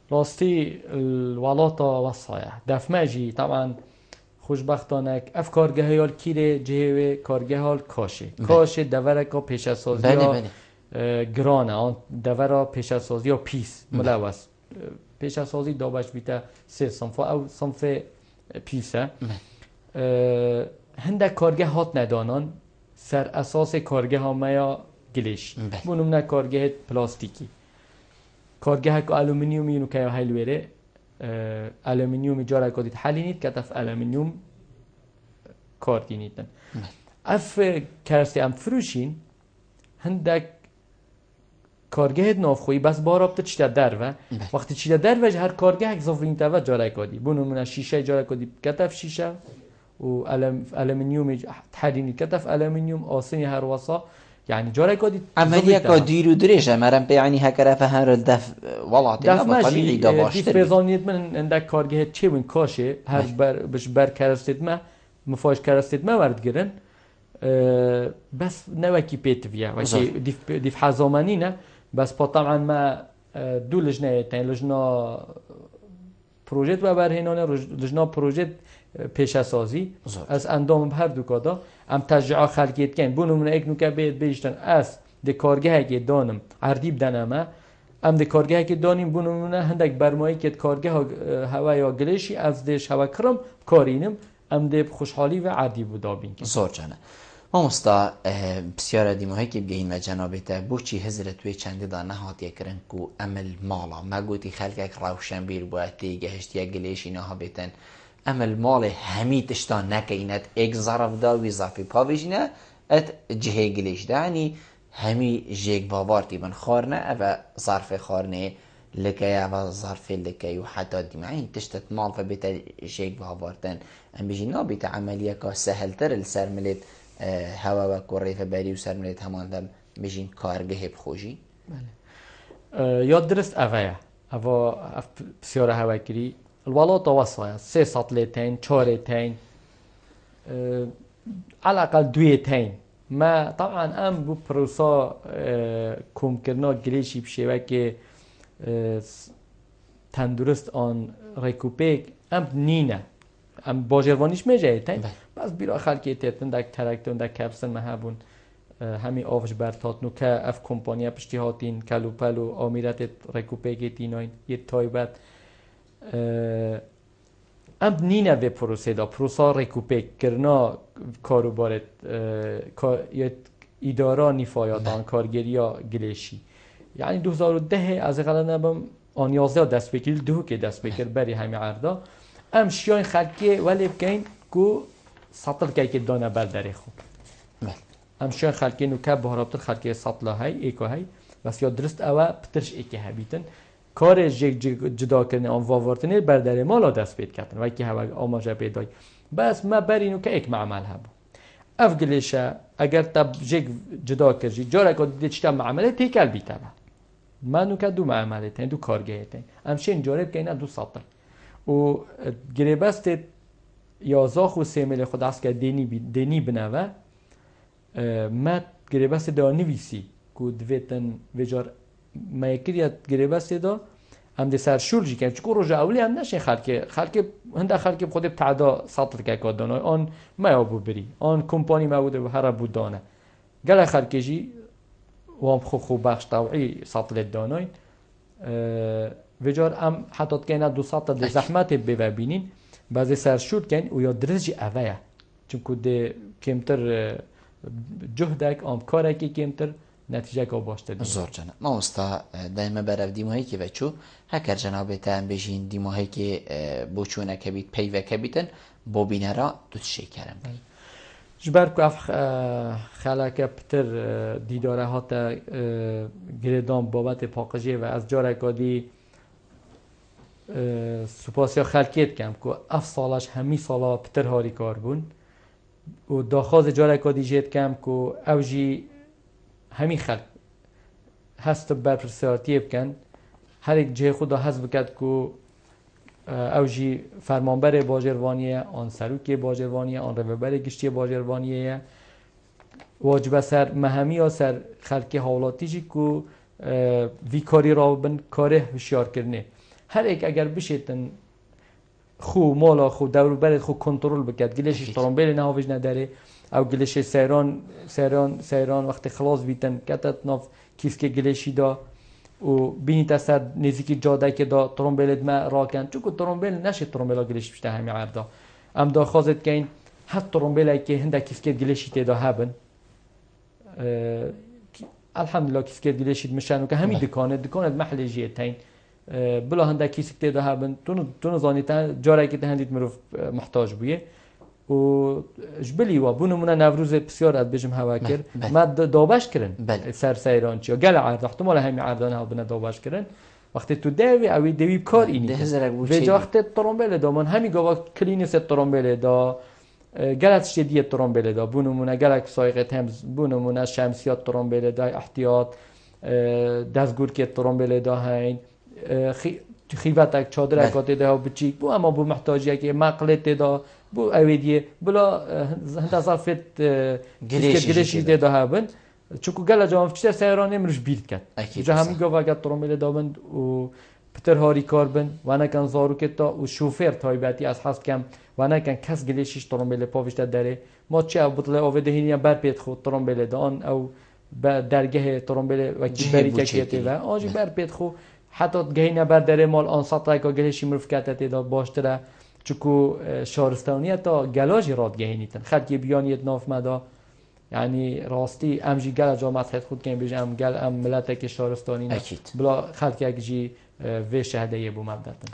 راستی الولاتا وصايا دفماجي طبعا خوشبختانك اف کارگاه هال کیره جهوه کارگاه هال کاشه دورکا پیش از سازی گرانه آن دورا پیش از سازی پیس ملوث پیش از سازی دابش بیته 3 صنف او صنف پیسه هنده کارگه هات ندانان سر اساس کارگه ها میا گلیش بونم نه کارگه پلاستیکی کارگه که آلومینیومی نو که هایلوره آلومینیومی جاره کدید حلینید که تف آلومینیوم کار دینیدن اف کرسی ام فروشین هندک کارگه نافخویی بس بارابطه چیده در و وقتی چیده در و هر کارگه یک زفرین تاوه جاره کدی بونمونه شیشه جاره کدی کتف شیشه و آلومینیوم حلینید کتف آلومینیوم آسنی هر واسا يعني جاري كودي عملية كديرو دريجة مرم يعني هكذا فهر الدف والله تلا طبيعي داباشتر ديف بيزانيت من عندك كارجه تشي وين كاشي هر بش بر كرستت ما مفاش كرستت ما ورد گرن بس نوكي بيت فيها وشي ديف حزامانينا بس طبعا ما دو لجنه تاع لجنه بروجيت و برهنانه لجنه بروجيت پیش سازی از اندام هر دو کادا ام تشجع خلقیت کن بونمونه ایک نوکه بید بیشتن از ده کارگاه که دانم عردی بدنمه ام ده کارگاه که دانیم بونمونه هندک برمایی که کارگاه هوای گلیشی از دش هوا کرم کارینم ام ده خوشحالی و عردی بودابین زور جانه ما مستا بسیار دیماهایی که بگیم و جنابیت بو چی حضرت توی چنده دا نهاتیه کرن کو عمل مالا ما گوتی خلقک روشن بیر باید دیگه هشتیه گلیش اینا ها بیتن عمل مال همی تشتا نکینت ایک ظرف دا وی ظرفی پاویجنه ات جهه گلیش دا یعنی همی جیگ باوارتی من خارنه او ظرف خارنه لکه او ظرف لکه و حتی دیمعین تشتت مال فبیت جیگ باوارتن ام بجی نابیت عملیه که سهلتر السر ملیت هوا و کریف بری و سرملیت همان دم بجین کارگه بخوشی یاد درست اوه بسیار هوا کری الولات وصايا 3 سطلتين 4 على الاقل 2 ما طبعا ام بو بروسا کوم کرنا گلیشی بشه که تندرست آن ریکوپیک ام نینه ام باجروانیش میجه تین بس بیرا خلکی تیتن دک ترکتون دک کپسن مهبون همی آفش برتات نو که اف کمپانیا پشتی هاتین کلو پلو آمیرت ریکوپیک تیناین یه تایبت ام نینه به پروسه دا پروسا ریکوپیک کرنا کاروبارت اداره نیفایاتان کارگریا گلیشی یعنی 2010 از غلط نبم آن 11 دست بکیل دو که دست بکر بری همی عرضا ام شیان خلکی ولی بکین کو سطل که دانه برداری خوب ام شیان خلکی نو که بهرابتر خلکی سطلا های ایکو های بس یا درست اوه پترش ایکی هبیتن کار جدا کردن آن واورتنه برداری مالا دست بید کردن و که هوا آماجه پیدای بس ما برینو که ایک معمل هبو اف گلیشه اگر تب جدا کردی جاره که دیده چطور معمله تیکل بیتبه منو که دو معمله تین دو کارگه تین همشین جاره بکنه 2 سطل و گریبست 11 و 3 میل خود است که دینی بنوه ما گریبست دا نویسی که دویتن وجار ما یکیت گریبست دا هم ده سرشول جی کنم چون روز اولی هم نشه خلک هنده خلک بخوده تعدا سطل که کادانه آن ما یابو بری آن کمپانی ما بوده و هر بودانه گله خلکی جی وام خو بخش طوعی سطل داناین وجار ام حتی که نه 2 سطل زحمت ببینین بعضی سرشول کن و یا درجی اوه چون که کمتر جهدک آم کاره که کمتر نتیجه که باشته دیم زور جنه ما استا دائما برف دیمایی که بچو هکر جنابه تهم بجین دیمایی که بوچونه که بید پیوه که بیتن با بینه را دوت شکرم جبر که خلاکه پتر دیداره هاتا گردان بابت پاقجه و از جاره کادی سپاسیا خلکیت کم که اف سالش همی سالا پتر هاری کار بون و داخواز جاره کادی جید کم که اوجی همی خلق هست برپرسیاتی بکن هر یک جه خدا هست بکد که اوجی فرمانبر باجروانیه آن سروک باجروانیه آن روبر گشتی باجروانیه واجب سر مهمی یا سر خلق حوالاتی جی که وی کاری را بن کاره هشیار کرنه هر یک اگر بشیتن خو مالا خو دور برد خو کنترل بکد گلشش ترامبیل نهاوش نداره او گلش سیران وقتی خلاص بیتن کتت ناف کیس که گلشی دا و بینی تسر نزیکی جاده که دا ترامبیل ما راکن چون که ترامبیل نشه ترامبیل گلش بشته همی عرضا ام دا خوازد که این حتی ترامبیل که هنده کیس که گلشی تیدا هبن الحمدلله کیس که گلشید مشن و که همی دکانت محل جیه تین بلا هنده کیس که تیدا هبن تو نزانیتن جاره که هندید مروف محتاج بویه و جبلی و بونمونه نوروز بسیار از بجم هوا کرد ما دابش کردن سر سیران چیا گل عرض احتمال همین عرضانه ها بنا دابش کردن وقتی تو دوی اوی دوی کار اینی و وقتی ترامبیل دا من همین گوا کلینیس ترامبیل دا گلت شدیه ترامبیل دا بونمونه گلک سایقه تمز بونمونه شمسیات ترامبیل دا احتیاط دستگور که ترامبیل دا هین خیواتک چادر اکاته دا بچیک بو اما بو محتاجیه که مقلت دا بو اویدیه بلا هنده صافت گلیشی دا هبن چونکو گله جوان فکر سیران امروش بیرد کرد جا همین گفت اگر ترامبیل دابند و پتر هاری کار بن و نکن زاروکت تا و شوفر تایبتی از حس کم و نکن کس گلیشش ترومبیل پاوشت داره ما چه بطل آوه دهینی بر پیت خود ترومبیل دان او درگه ترومبیل و کیبری کیتی و آجی بر پیت خو حتی گهینه بر داره مال آن سطح که گلشی مرفکت تا باشتره چکو شارستانیه تا گلاجی راد گهینیتن خلقی بیانیت ناف مدا یعنی راستی امجی گل جامعه خود کنیم بیش ام گل ام ملت که شارستانی نه بلا خلقی اگجی و شهده بو مبدتن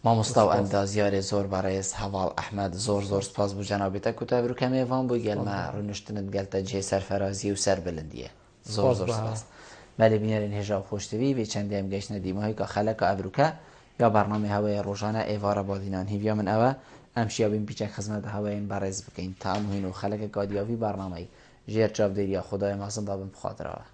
ما مستو اندازیار زور برای حوال احمد زور سپاس بو جنابیتا کتا برو کمی وان بو گل ما رونشتند گلتا جه سرفرازی و سر بلندیه زور سپاس ولی بینرین هجا خوشتوی به چندی هم گشت ندیمه که خلق ابروکه یا برنامه هوای روزانه ایوار بادینان هیویا من اوه امشیا بین پیچک خدمت هوای این برز بکن تا امهین و خلق قادیاوی برنامه جیر جاب دیریا خدای مازن دابم بخاطر اوه